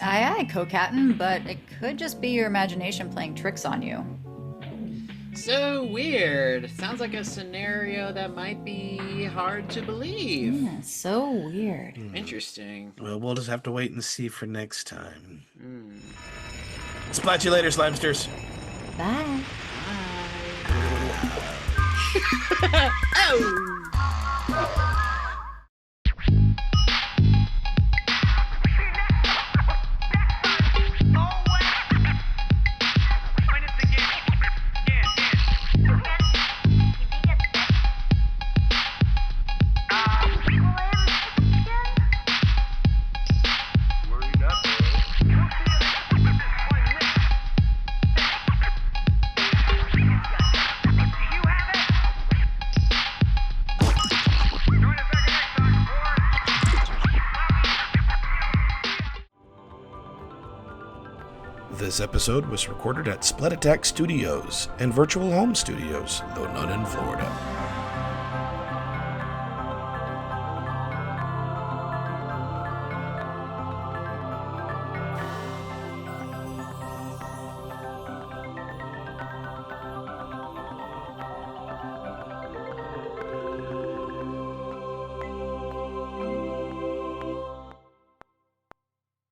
Aye, co-captain, but it could just be your imagination playing tricks on you. So weird. Sounds like a scenario that might be hard to believe. Yeah, so weird. Interesting. Well, we'll just have to wait and see for next time. Splat you later, Slimesters. Bye. Oh! This episode was recorded at Splat Attack Studios and Virtual Home Studios, though none in Florida.